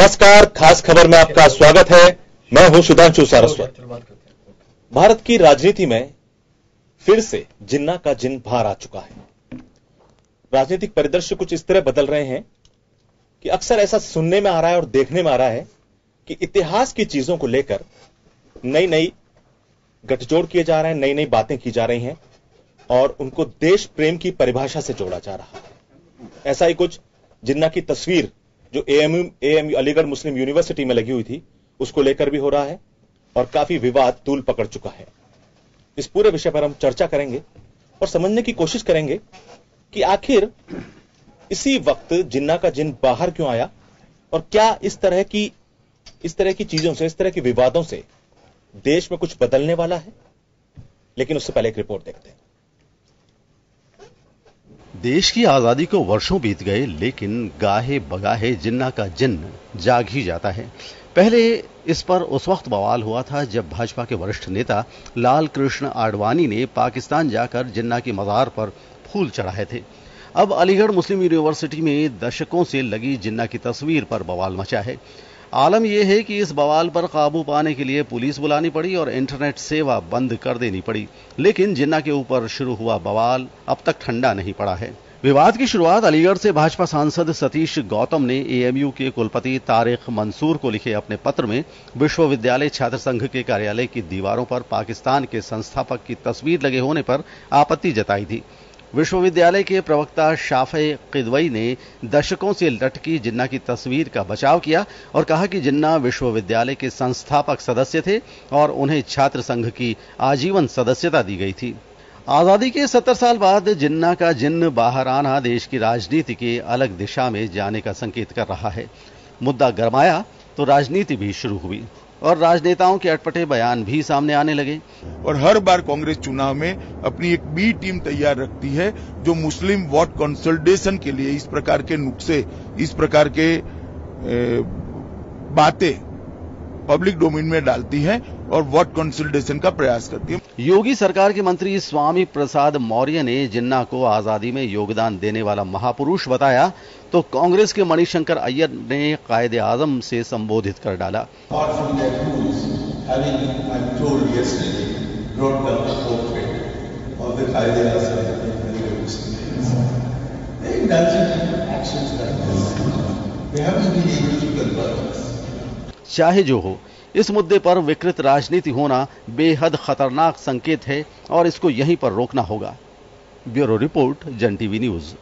नमस्कार, खास खबर में आपका स्वागत है। मैं हूं सुधांशु सारस्वत। भारत की राजनीति में फिर से जिन्ना का जिन बाहर आ चुका है। राजनीतिक परिदृश्य कुछ इस तरह बदल रहे हैं कि अक्सर ऐसा सुनने में आ रहा है और देखने में आ रहा है कि इतिहास की चीजों को लेकर नई नई गठजोड़ किए जा रहे हैं, नई नई बातें की जा रही हैं और उनको देश प्रेम की परिभाषा से जोड़ा जा रहा है। ऐसा ही कुछ जिन्ना की तस्वीर जो एएमयू अलीगढ़ मुस्लिम यूनिवर्सिटी में लगी हुई थी उसको लेकर भी हो रहा है और काफी विवाद तूल पकड़ चुका है। इस पूरे विषय पर हम चर्चा करेंगे और समझने की कोशिश करेंगे कि आखिर इसी वक्त जिन्ना का जिन बाहर क्यों आया और क्या इस तरह की चीजों से, इस तरह के विवादों से देश में कुछ बदलने वाला है। लेकिन उससे पहले एक रिपोर्ट देखते हैं। देश की आजादी को वर्षों बीत गए, लेकिन गाहे बगाहे जिन्ना का जिन्न जाग ही जाता है। पहले इस पर उस वक्त बवाल हुआ था जब भाजपा के वरिष्ठ नेता लाल कृष्ण आडवाणी ने पाकिस्तान जाकर जिन्ना की मजार पर फूल चढ़ाए थे। अब अलीगढ़ मुस्लिम यूनिवर्सिटी में दशकों से लगी जिन्ना की तस्वीर पर बवाल मचा है। आलम यह है कि इस बवाल पर काबू पाने के लिए पुलिस बुलानी पड़ी और इंटरनेट सेवा बंद कर देनी पड़ी, लेकिन जिन्ना के ऊपर शुरू हुआ बवाल अब तक ठंडा नहीं पड़ा है। विवाद की शुरुआत अलीगढ़ से भाजपा सांसद सतीश गौतम ने एएमयू के कुलपति तारिक मंसूर को लिखे अपने पत्र में विश्वविद्यालय छात्र संघ के कार्यालय की दीवारों पर पाकिस्तान के संस्थापक की तस्वीर लगे होने पर आपत्ति जताई थी। विश्वविद्यालय के प्रवक्ता शाफे किदवई ने दशकों से लटकी जिन्ना की तस्वीर का बचाव किया और कहा कि जिन्ना विश्वविद्यालय के संस्थापक सदस्य थे और उन्हें छात्र संघ की आजीवन सदस्यता दी गई थी। आजादी के 70 साल बाद जिन्ना का जिन्न बाहर आना देश की राजनीति के अलग दिशा में जाने का संकेत कर रहा है। मुद्दा गरमाया तो राजनीति भी शुरू हुई और राजनेताओं के अटपटे बयान भी सामने आने लगे। और हर बार कांग्रेस चुनाव में अपनी एक बी टीम तैयार रखती है जो मुस्लिम वोट कंसोलिडेशन के लिए इस प्रकार के नुक्से, इस प्रकार के बातें पब्लिक डोमेन में डालती है और वोट कंसोलिडेशन का प्रयास करती है। योगी सरकार के मंत्री स्वामी प्रसाद मौर्य ने जिन्ना को आजादी में योगदान देने वाला महापुरुष बताया तो कांग्रेस के मणिशंकर अय्यर ने कायदे आजम से संबोधित कर डाला। चाहे जो हो, इस मुद्दे पर विकृत राजनीति होना बेहद खतरनाक संकेत है और इसको यहीं पर रोकना होगा। ब्यूरो रिपोर्ट, जन टीवी न्यूज।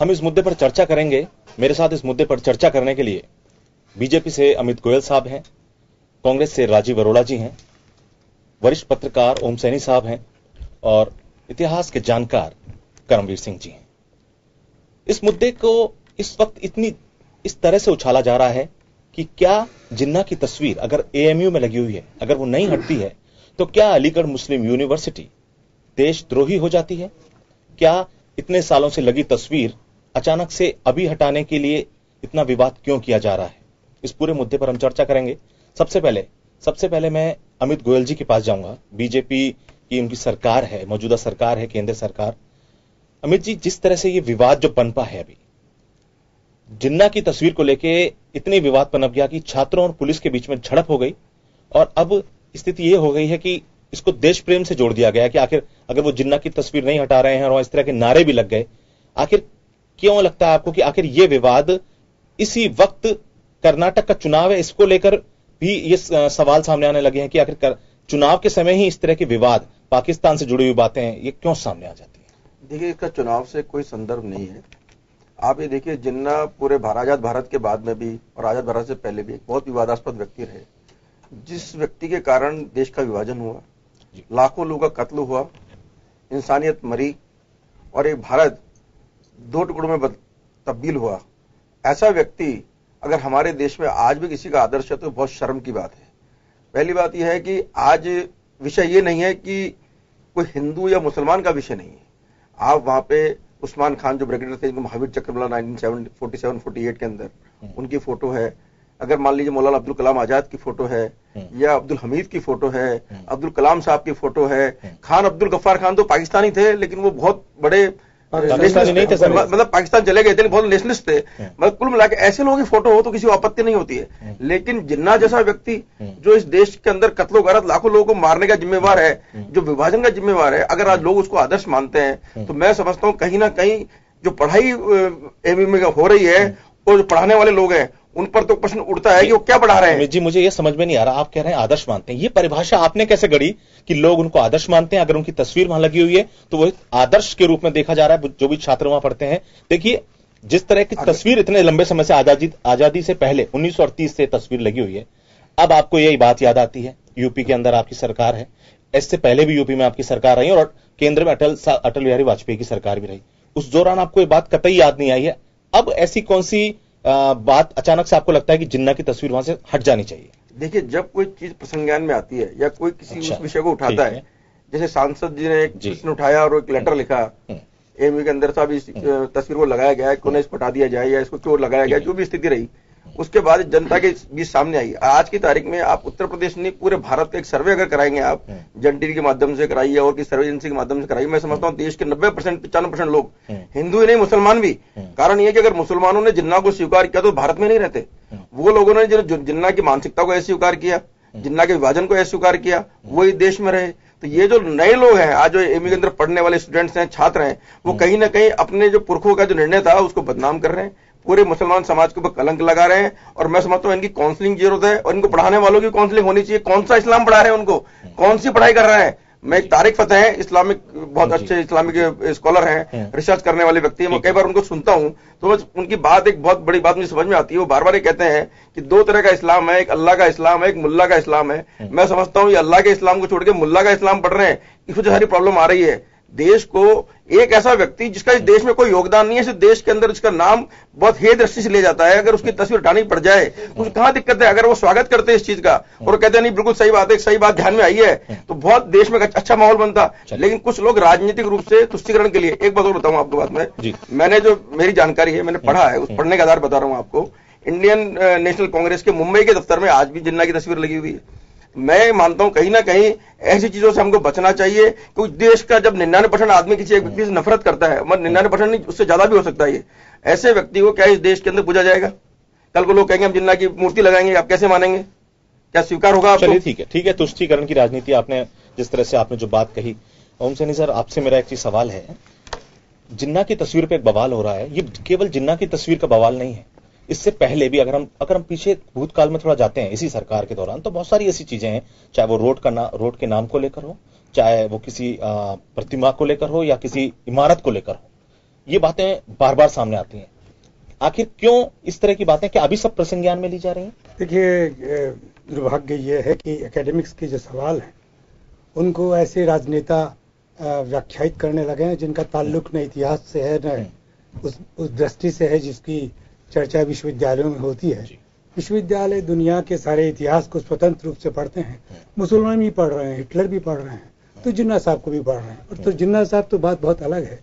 हम इस मुद्दे पर चर्चा करेंगे। मेरे साथ इस मुद्दे पर चर्चा करने के लिए बीजेपी से अमित गोयल साहब हैं, कांग्रेस से राजीव अरोड़ा जी हैं, वरिष्ठ पत्रकार ओम सैनी साहब हैं और इतिहास के जानकार करमवीर सिंह जी हैं। इस मुद्दे को इस वक्त इस तरह से उछाला जा रहा है कि क्या जिन्ना की तस्वीर अगर एएमयू में लगी हुई है, अगर वो नहीं हटती है तो क्या अलीगढ़ मुस्लिम यूनिवर्सिटी देशद्रोही हो जाती है? क्या इतने सालों से लगी तस्वीर अचानक से अभी हटाने के लिए इतना विवाद क्यों किया जा रहा है? इस पूरे मुद्दे पर हम चर्चा करेंगे। सबसे पहले मैं अमित गोयल जी के पास जाऊंगा। बीजेपी की उनकी सरकार है, मौजूदा सरकार है, केंद्र सरकार। अमित जी, जिस तरह से ये विवाद जो पनपा है, अभी जिन्ना की तस्वीर को लेके इतनी विवाद पनप गया कि छात्रों और पुलिस के बीच में झड़प हो गई और अब स्थिति ये हो गई है कि इसको देश प्रेम से जोड़ दिया गया कि आखिर अगर वो जिन्ना की तस्वीर नहीं हटा रहे हैं और इस तरह के नारे भी लग गए, आखिर क्यों लगता है आपको कि आखिर ये विवाद इसी वक्त कर्नाटक का चुनाव है, इसको लेकर भी ये सवाल सामने आने लगे हैं कि आखिर चुनाव के समय ही इस तरह के विवाद, पाकिस्तान से जुड़ी हुई बातें हैं, ये क्यों सामने आ जाती है? देखिए, इसका चुनाव से कोई संदर्भ नहीं है। आप ये देखिए, जिन्ना पूरे आजाद भारत के बाद में भी और आजाद भारत से पहले भी एक बहुत विवादास्पद व्यक्ति रहे, जिस व्यक्ति के कारण देश का विभाजन हुआ, लाखों लोगों का कत्ल हुआ, इंसानियत मरी और एक भारत 2 टुकड़ों में तब्दील हुआ। ऐसा व्यक्ति अगर हमारे देश में आज भी किसी का आदर्श है तो बहुत शर्म की बात है। पहली बात यह है कि आज विषय ये नहीं है कि कोई हिंदू या मुसलमान का विषय नहीं है। आप वहां पे उस्मान खान जो ब्रिगेडियर थे, जिनको महावीर चक्र मिला 1947-48 के अंदर, उनकी फोटो है। अगर मान लीजिए मौलाना अब्दुल कलाम आजाद की फोटो है या अब्दुल हमीद की फोटो है, अब्दुल कलाम साहब की फोटो है, खान अब्दुल गफ्फार खान तो पाकिस्तानी थे लेकिन वो बहुत बड़े नहीं थे, मतलब पाकिस्तान चले गए थे, बहुत नेशनलिस्ट थे। मतलब कुल मिला के ऐसे लोगों की फोटो हो तो किसी को आपत्ति नहीं होती है। लेकिन जिन्ना जैसा व्यक्ति जो इस देश के अंदर कत्लो गारत लाखों लोगों को मारने का जिम्मेवार है, जो विभाजन का जिम्मेवार है, अगर आज लोग उसको आदर्श मानते हैं तो मैं समझता हूं कहीं ना कहीं जो पढ़ाई एमयू में हो रही है और जो पढ़ाने वाले लोग हैं उन पर तो प्रश्न उठता है कि वो क्या पढ़ा रहे हैं। जी मुझे ये समझ में नहीं आ रहा, आप कह रहे हैं आदर्श मानते हैं, ये परिभाषा आपने कैसे गढ़ी कि लोग उनको आदर्श मानते हैं? अगर उनकी तस्वीर वहां लगी हुई है तो वो आदर्श के रूप में देखा जा रहा है जो भी छात्र वहां पढ़ते हैं। देखिए जिस तरह की तस्वीर इतने लंबे समय से आजादी से पहले 1938 से तस्वीर लगी हुई है, अब आपको यही बात याद आती है यूपी के अंदर आपकी सरकार है, इससे पहले भी यूपी में आपकी सरकार रही और केंद्र में अटल बिहारी वाजपेयी की सरकार भी रही, उस दौरान आपको ये बात कतई याद नहीं आई है। अब ऐसी कौन सी बात अचानक से आपको लगता है कि जिन्ना की तस्वीर वहां से हट जानी चाहिए? देखिए जब कोई चीज प्रसंज्ञान में आती है या कोई किसी उस विषय को उठाता है, जैसे सांसद जी ने एक प्रश्न उठाया और एक लेटर लिखा एमयू के अंदर साहब इस तस्वीर को लगाया गया है, क्यों इसको हटा दिया जाए या इसको क्यों लगाया गया, जो भी स्थिति रही उसके बाद जनता के बीच सामने आई। आज की तारीख में आप उत्तर प्रदेश नहीं पूरे भारत का एक सर्वे अगर कराएंगे आप, जन टीवी के माध्यम से कराइए और किसी सर्वे एजेंसी के माध्यम से कराइए, मैं समझता हूं देश के 90% 95% लोग हिंदू ही नहीं मुसलमान भी। कारण यह कि अगर मुसलमानों ने जिन्ना को स्वीकार किया तो भारत में नहीं रहते, वो लोगों ने जो जिन्ना की मानसिकता को ऐसे स्वीकार किया, जिन्ना के विभाजन को ऐसे स्वीकार किया, वही देश में रहे। तो ये जो नए लोग हैं आज जो एमयू के अंदर पढ़ने वाले स्टूडेंट्स हैं, छात्र हैं, वो कहीं ना कहीं अपने जो पुरखों का जो निर्णय था उसको बदनाम कर रहे हैं, पूरे मुसलमान समाज के ऊपर कलंक लगा रहे हैं। और मैं समझता हूं इनकी काउंसलिंग की जरूरत है और इनको पढ़ाने वालों की काउंसलिंग होनी चाहिए। कौन सा इस्लाम पढ़ा रहे हैं उनको, कौन सी पढ़ाई कर रहे हैं? मैं एक तारिक फतेह है, इस्लामिक बहुत अच्छे इस्लामिक स्कॉलर हैं, रिसर्च करने वाले व्यक्ति हैं, मैं कई बार उनको सुनता हूं तो उनकी बात एक बहुत बड़ी बात मुझे समझ में आती है। वो बार बार ये कहते हैं कि दो तरह का इस्लाम है, एक अल्लाह का इस्लाम है, एक मुल्ला का इस्लाम है। मैं समझता हूं ये अल्लाह के इस्लाम को छोड़ के मुल्ला का इस्लाम पढ़ रहे हैं, इसमें सारी प्रॉब्लम आ रही है। देश को एक ऐसा व्यक्ति जिसका इस देश में कोई योगदान नहीं है, सिर्फ देश के अंदर उसका नाम बहुत हे दृष्टि से ले जाता है, अगर उसकी तस्वीर हटानी पड़ जाए तो कहां दिक्कत है? अगर वो स्वागत करते हैं इस चीज का और कहते हैं नहीं बिल्कुल सही बात है, सही बात ध्यान में आई है, तो बहुत देश में अच्छा माहौल बनता। लेकिन कुछ लोग राजनीतिक रूप से तुष्टीकरण के लिए, एक बात और बताऊं आपको, बात में मैंने जो मेरी जानकारी है, मैंने पढ़ा है, उस पढ़ने का आधार बता रहा हूं आपको। इंडियन नेशनल कांग्रेस के मुंबई के दफ्तर में आज भी जिन्ना की तस्वीर लगी हुई है। मैं मानता हूं कहीं ना कहीं ऐसी चीजों से हमको बचना चाहिए, क्योंकि देश का जब 99% आदमी किसी एक व्यक्ति से नफरत करता है, मतलब 99% नहीं उससे ज्यादा भी हो सकता है, ऐसे व्यक्ति को क्या इस देश के अंदर पूजा जाएगा? कल को लोग कहेंगे हम जिन्ना की मूर्ति लगाएंगे, आप कैसे मानेंगे? क्या स्वीकार होगा आपको? चलिए ठीक है, तुष्टीकरण की राजनीति आपने जिस तरह से आपने जो बात कही, ओम सैनी सर आपसे मेरा एक चीज सवाल है, जिन्ना की तस्वीर पे एक बवाल हो रहा है, ये केवल जिन्ना की तस्वीर का बवाल नहीं है, इससे पहले भी अगर हम पीछे भूतकाल में थोड़ा जाते हैं इसी सरकार के दौरान, तो बहुत सारी ऐसी चीजें हैं, चाहे वो रोड के नाम को लेकर हो, चाहे वो किसी प्रतिमा को लेकर हो या किसी इमारत को लेकर हो, ये बातें बार बार सामने आती हैं। आखिर क्यों इस तरह की बातें क्या अभी सब प्रसंज्ञान में ली जा रही हैं? देखिए दुर्भाग्य ये है कि एकेडमिक्स के जो सवाल हैं उनको ऐसे राजनेता व्याख्यायित करने लगे हैं जिनका ताल्लुक न इतिहास से है, न उस दृष्टि से है जिसकी चर्चा विश्वविद्यालयों में होती है। विश्वविद्यालय दुनिया के सारे इतिहास को स्वतंत्र रूप से पढ़ते हैं, मुसलमान भी पढ़ रहे हैं, हिटलर भी पढ़ रहे हैं, तो जिन्ना साहब को भी पढ़ रहे हैं। और तो जिन्ना साहब तो बात बहुत अलग है।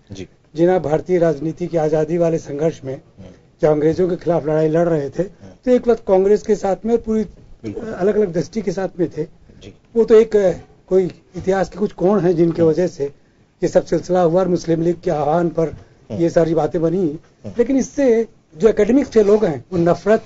जिन्ना भारतीय राजनीति की आजादी वाले संघर्ष में जब अंग्रेजों के खिलाफ लड़ाई लड़ रहे थे तो एक वक्त कांग्रेस के साथ में और पूरी अलग अलग दृष्टि के साथ में थे। वो तो एक कोई इतिहास के कुछ कोण है जिनकी वजह से ये सब सिलसिला हुआ और मुस्लिम लीग के आह्वान पर ये सारी बातें बनी। लेकिन इससे जो एकेडमिक्स के लोग हैं वो नफरत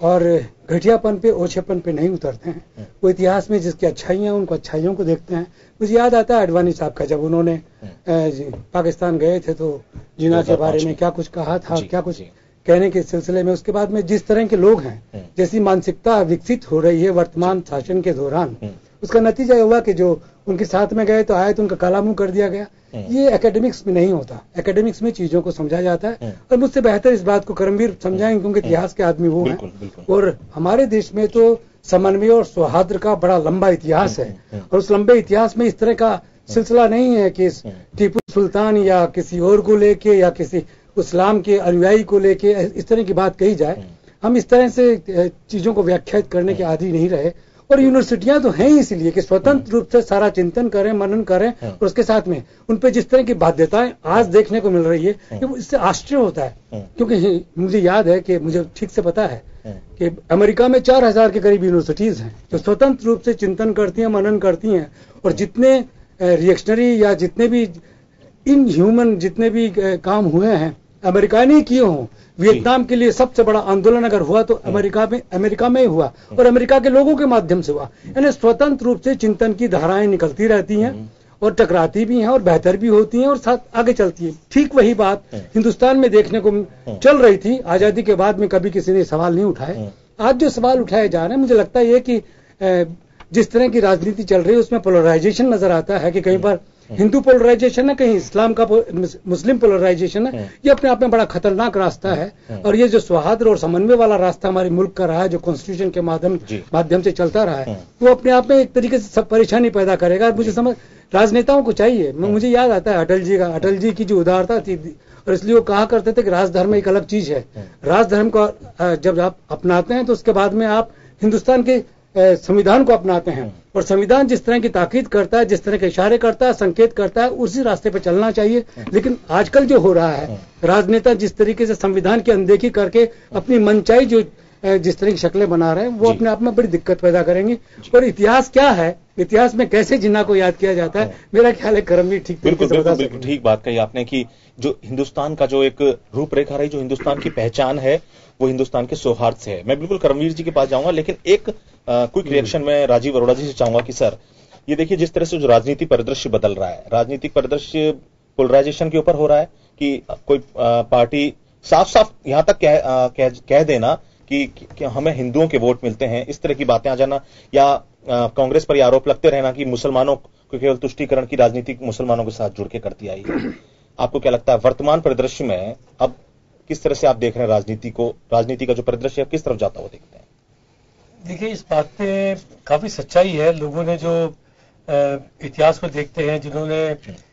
और घटियापन पे, ओछेपन पे नहीं उतरते हैं। वो इतिहास में जिसकी अच्छाइयां उनको अच्छाइयों को देखते हैं। मुझे याद आता है अडवाणी साहब का, जब उन्होंने पाकिस्तान गए थे तो जिन्ना के बारे में क्या कुछ कहा था, क्या कुछ कहने के सिलसिले में, उसके बाद में जिस तरह के लोग हैं, जैसी मानसिकता विकसित हो रही है वर्तमान शासन के दौरान, उसका नतीजा हुआ कि जो उनके साथ में गए तो आए तो उनका काला मुंह कर दिया गया। ये एकेडमिक्स में नहीं होता। एकेडमिक्स में चीजों को समझा जाता है और मुझसे बेहतर इस बात को करमवीर समझाएंगे क्योंकि इतिहास के आदमी वो हैं। और हमारे देश में तो समन्वय और सौहार्द का बड़ा लंबा इतिहास है और उस लंबे इतिहास में इस तरह का सिलसिला नहीं है कि टीपू सुल्तान या किसी और को लेके या किसी इस्लाम के अनुयायी को लेके इस तरह की बात कही जाए। हम इस तरह से चीजों को व्याख्यायित करने के आदी नहीं रहे और यूनिवर्सिटियां तो हैं ही इसलिए कि स्वतंत्र रूप से सारा चिंतन करें, मनन करें, और उसके साथ में उन पे जिस तरह की बाध्यताएं आज देखने को मिल रही है कि इससे आश्चर्य होता है। क्योंकि मुझे याद है कि मुझे ठीक से पता है कि अमेरिका में 4000 के करीब यूनिवर्सिटीज हैं जो स्वतंत्र रूप से चिंतन करती हैं, मनन करती हैं, और जितने रिएक्शनरी या जितने भी इनह्यूमन जितने भी काम हुए हैं अमेरिका ने किए हों। वियतनाम के लिए सबसे बड़ा आंदोलन अगर हुआ तो अमेरिका में ही हुआ, और अमेरिका के लोगों के माध्यम से हुआ। यानी स्वतंत्र रूप से चिंतन की धाराएं निकलती रहती हैं और टकराती भी हैं और बेहतर भी होती हैं और साथ आगे चलती है। ठीक वही बात हिंदुस्तान में देखने को चल रही थी। आजादी के बाद में कभी किसी ने सवाल नहीं उठाए। आज जो सवाल उठाए जा रहे हैं, मुझे लगता है कि जिस तरह की राजनीति चल रही है उसमें पोलराइजेशन नजर आता है कि कहीं पर हिंदू पोलराइजेशन है, कहीं इस्लाम का मुस्लिम पोलराइजेशन है। ये अपने आप में बड़ा खतरनाक रास्ता है। और ये जो सौहार्द और समन्वय वाला रास्ता हमारे मुल्क का रहा है, जो कॉन्स्टिट्यूशन के माध्यम से चलता रहा है, वो अपने आप में एक तरीके से सब परेशानी पैदा करेगा। मुझे समझ राजनेताओं को चाहिए। मुझे याद आता है अटल जी की जो उदारता थी, और इसलिए वो कहा करते थे कि राजधर्म एक अलग चीज है। राजधर्म को जब आप अपनाते हैं तो उसके बाद में आप हिंदुस्तान के संविधान को अपनाते हैं, और संविधान जिस तरह की ताकीद करता है, जिस तरह के इशारे करता है, संकेत करता है, उसी रास्ते पे चलना चाहिए। लेकिन आजकल जो हो रहा है, राजनेता जिस तरीके से संविधान की अनदेखी करके अपनी मनचाही जो जिस तरह की शक्लें बना रहे हैं, वो अपने आप में बड़ी दिक्कत पैदा करेंगे। और इतिहास क्या है, इतिहास में कैसे जिन्ना को याद किया जाता है, मेरा ख्याल है करमवीर ठीक तरीके से बता सकते हैं। ठीक बात कही आपने कि जो हिंदुस्तान का जो एक रूपरेखा रही, जो हिंदुस्तान की पहचान है, वो हिंदुस्तान के सौहार्द से है। मैं बिल्कुल करमवीर जी के पास जाऊंगा, लेकिन एक क्विक रिएक्शन में राजीव अरोड़ा जी से चाहूंगा कि सर, ये देखिए जिस तरह से जो राजनीति परिदृश्य बदल रहा है, राजनीतिक परिदृश्य पोलराइजेशन के ऊपर हो रहा है कि कोई पार्टी साफ साफ यहां तक कह देना कि हमें हिंदुओं के वोट मिलते हैं, इस तरह की बातें आ जाना, या कांग्रेस पर आरोप लगते रहना कि मुसलमानों को केवल तुष्टीकरण की राजनीति मुसलमानों के साथ जुड़ के करती आई है। आपको क्या लगता है वर्तमान परिदृश्य में अब किस तरह से आप देख रहे हैं राजनीति का जो परिदृश्य है किस तरफ जाता हुआ देखते हैं? देखिए, इस बात पे काफी सच्चाई है। लोगों ने जो इतिहास को देखते हैं, जिन्होंने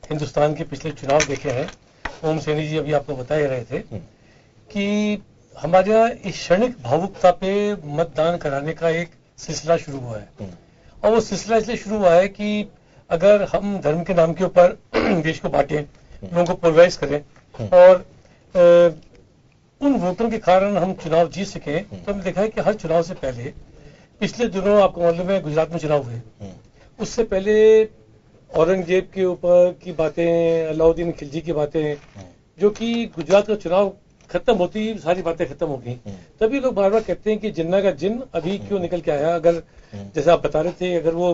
हिंदुस्तान के पिछले चुनाव देखे हैं, ओम सैनी जी अभी आपको बता ही रहे थे कि हमारे यहाँ इस क्षणिक भावुकता पे मतदान कराने का एक सिलसिला शुरू हुआ है। और वो सिलसिला इसलिए शुरू हुआ है कि अगर हम धर्म के नाम के ऊपर देश को बांटें, लोगों को पोलराइज करें, और उन वोटों के कारण हम चुनाव जीत सकें, तो हमने देखा है कि हर चुनाव से पहले, पिछले दिनों आपको मालूम है गुजरात में चुनाव हुए, उससे पहले औरंगजेब के ऊपर की बातें, अलाउद्दीन खिलजी की बातें, जो कि गुजरात का चुनाव खत्म होती सारी बातें खत्म हो गई। तभी लोग बार बार कहते हैं कि जिन्ना का जिन अभी क्यों निकल के आया। अगर जैसे आप बता रहे थे, अगर वो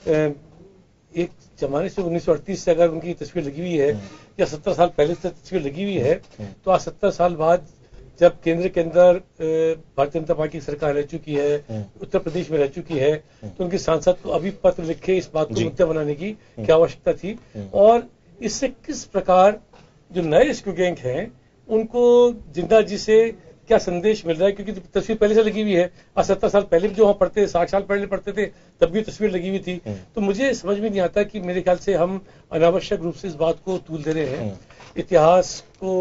एक जमाने से 1938 से अगर उनकी तस्वीर लगी हुई है, या 70 साल पहले से तस्वीर लगी हुई है, तो आज 70 साल बाद जब केंद्र के अंदर भारतीय जनता पार्टी की सरकार रह चुकी है, उत्तर प्रदेश में रह चुकी है, तो उनके सांसद को अभी पत्र लिखे इस बात को मुद्दा बनाने की क्या आवश्यकता थी, और इससे किस प्रकार जो नए रेस्क्यू गैंग हैं उनको जिन्ना जी से क्या संदेश मिल रहा है। क्योंकि तस्वीर पहले से लगी हुई है, आज 70 साल पहले भी जो वहां पढ़ते, 60 साल पहले पढ़ते थे, तब भी तस्वीर लगी हुई थी। तो मुझे समझ में नहीं आता कि मेरे ख्याल से हम अनावश्यक रूप से इस बात को तूल दे रहे हैं, इतिहास को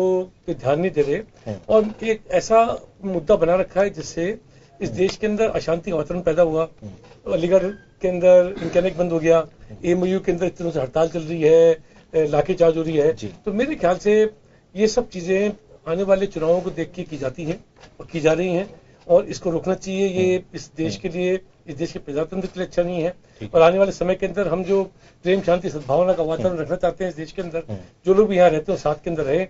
ध्यान नहीं दे रहे, और एक ऐसा मुद्दा बना रखा है जिससे इस देश के अंदर अशांति का वातावरण पैदा हुआ। अलीगढ़ के अंदर इंटरनेट बंद हो गया, एएमयू के अंदर इतने से हड़ताल चल रही है, लाठीचार्ज हो रही है। तो मेरे ख्याल से ये सब चीजें आने वाले चुनावों को देख के की जाती हैं और की जा रही हैं, और इसको रोकना चाहिए। ये इस देश के लिए, इस देश के प्रजातंत्र के लिए अच्छा नहीं है। और आने वाले समय के अंदर हम जो प्रेम शांति सद्भावना का वातावरण रखना चाहते हैं इस देश के अंदर, जो लोग भी यहाँ रहते हैं साथ के अंदर रहे।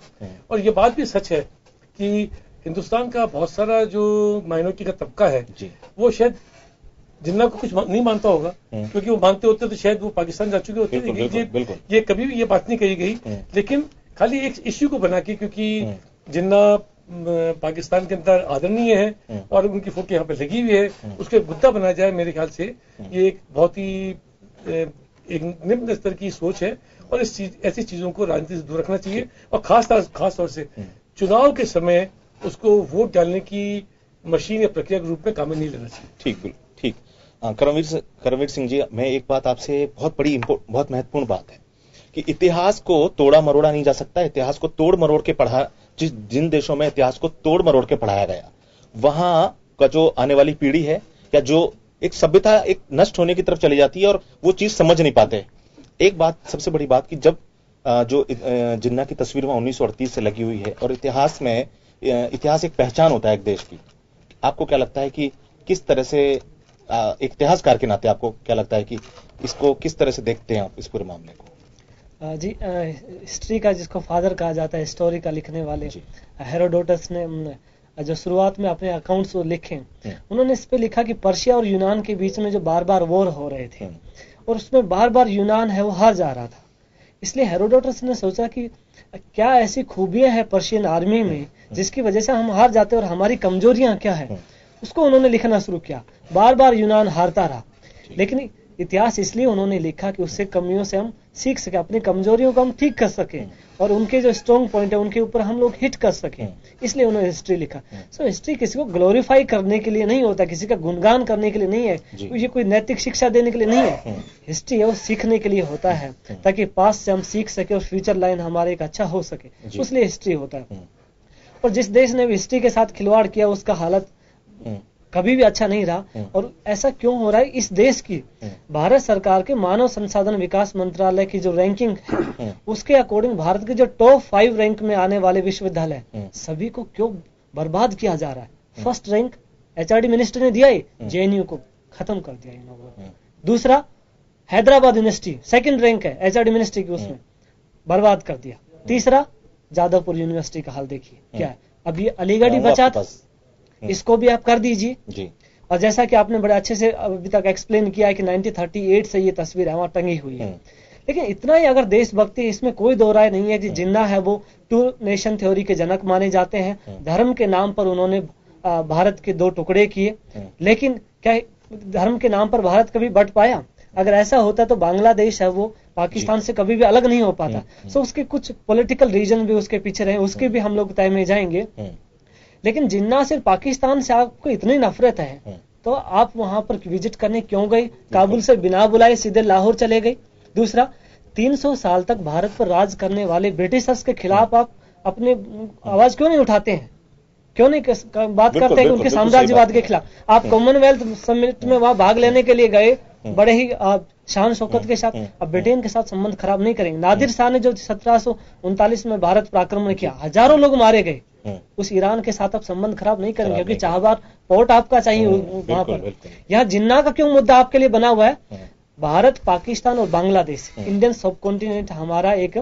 और ये बात भी सच है कि हिंदुस्तान का बहुत सारा जो माइनॉरिटी का तबका है, वो शायद जिन्ना को कुछ नहीं मानता होगा, क्योंकि वो मानते होते तो शायद वो पाकिस्तान जा चुके होते। ये कभी भी ये बात नहीं कही गई, लेकिन खाली एक इश्यू को बना के, क्योंकि जिन्ना पाकिस्तान के अंदर आदरणीय है और उनकी फोटो यहाँ पे लगी हुई है, उसके मुद्दा बनाया जाए, मेरे ख्याल से ये एक बहुत ही एक निम्न स्तर की सोच है। और ऐसी चीजों को राजनीति से दूर रखना चाहिए, और खास तौर से चुनाव के समय उसको वोट डालने की मशीन या प्रक्रिया के रूप में काम में नहीं लेना चाहिए। ठीक, ठीक। करमवीर सिंह जी, मैं एक बात आपसे, बहुत महत्वपूर्ण बात है कि इतिहास को तोड़ा मरोड़ा नहीं जा सकता। इतिहास को तोड़ मरोड़ के पढ़ा, जिन देशों में इतिहास को तोड़ मरोड़ के पढ़ाया गया, वहां का जो आने वाली पीढ़ी है, या जो एक सभ्यता एक नष्ट होने की तरफ चली जाती है और वो चीज समझ नहीं पाते। एक बात सबसे बड़ी बात कि जब जो जिन्ना की तस्वीर वहां 1938 से लगी हुई है और इतिहास में इतिहास एक पहचान होता है एक देश की, आपको क्या लगता है कि किस तरह से एक इतिहासकार के नाते आपको क्या लगता है कि इसको किस तरह से देखते हैं आप इस पूरे मामले को? जी, हिस्ट्री का जिसको फादर कहा जाता है, हिस्टोरी का लिखने वाले हेरोडोटस ने जो शुरुआत में अपने अकाउंट्स लिखे, उन्होंने इस पे लिखा कि पर्शिया और यूनान के बीच में जो बार बार वॉर हो रहे थे और उसमें बार बार यूनान है वो हार जा रहा था। इसलिए हेरोडोटस ने सोचा कि क्या ऐसी खूबियां हैं पर्शियन आर्मी में जिसकी वजह से हम हार जाते हैं और हमारी कमजोरियां क्या है, उसको उन्होंने लिखना शुरू किया। बार बार यूनान हारता रहा, लेकिन इतिहास इसलिए उन्होंने लिखा कि उससे कमियों से हम सीख सके, अपनी कमजोरियों को हम ठीक कर सके और उनके जो स्ट्रॉन्ग पॉइंट है उनके ऊपर हम लोग हिट कर सके, इसलिए उन्होंने हिस्ट्री लिखा। सो हिस्ट्री किसी को ग्लोरीफाई करने के लिए नहीं होता, किसी का गुणगान करने के लिए नहीं है, ये कोई नैतिक शिक्षा देने के लिए नहीं है। हिस्ट्री है वो सीखने के लिए होता है, ताकि पास्ट से हम सीख सके और फ्यूचर लाइन हमारे एक अच्छा हो सके, इसलिए हिस्ट्री होता है। और जिस देश ने भी हिस्ट्री के साथ खिलवाड़ किया उसका हालत कभी भी अच्छा नहीं रहा। और ऐसा क्यों हो रहा है? इस देश की भारत सरकार के मानव संसाधन विकास मंत्रालय की जो रैंकिंग है उसके अकॉर्डिंग भारत के जो टॉप 5 रैंक में आने वाले विश्वविद्यालय सभी को क्यों बर्बाद किया जा रहा है? फर्स्ट रैंक एचआरडी मिनिस्टर ने दिया ही, जेएनयू को खत्म कर दिया इन्होंने। दूसरा हैदराबाद यूनिवर्सिटी सेकंड रैंक है एचआरडी मिनिस्ट्री की, उसमें बर्बाद कर दिया। तीसरा जादवपुर यूनिवर्सिटी का हाल देखिए क्या है। अब ये अलीगढ़ ही बचा था, इसको भी आप कर दीजिए जी। और जैसा कि आपने बड़े अच्छे से अभी तक एक्सप्लेन किया है कि 1938 से ये तस्वीर वहां टंगी हुई है, लेकिन इतना ही अगर देशभक्ति, इसमें कोई दो राय नहीं है कि जिन्ना है वो 2 नेशन थ्योरी के जनक माने जाते हैं। धर्म के नाम पर उन्होंने भारत के 2 टुकड़े किए, लेकिन क्या धर्म के नाम पर भारत कभी बट पाया? अगर ऐसा होता तो बांग्लादेश है वो पाकिस्तान से कभी भी अलग नहीं हो पाता। सो उसके कुछ पॉलिटिकल रीजन भी उसके पीछे रहे, उसके भी हम लोग तय में जाएंगे। लेकिन जिन्ना सिर्फ पाकिस्तान से आपको इतनी नफरत है तो आप वहां पर विजिट करने क्यों गए? काबुल से बिना बुलाए सीधे लाहौर चले गए। दूसरा, 300 साल तक भारत पर राज करने वाले ब्रिटिशर्स के खिलाफ आप अपने आवाज क्यों नहीं उठाते हैं? क्यों नहीं बात करते हैं उनके साम्राज्यवाद के खिलाफ? आप कॉमनवेल्थ समिट में वहां भाग लेने के लिए गए बड़े ही शान शौकत के साथ, अब ब्रिटेन के साथ संबंध खराब नहीं करेंगे। नादिर शाह ने जो 1739 में भारत पर आक्रमण किया, हजारों लोग मारे गए, उस ईरान के साथ आप संबंध खराब नहीं करेंगे क्योंकि चाहबार पोर्ट आपका चाहिए वहां पर। यहाँ जिन्ना का क्यों मुद्दा आपके लिए बना हुआ है? भारत, पाकिस्तान और बांग्लादेश, इंडियन सब कॉन्टिनेंट हमारा एक,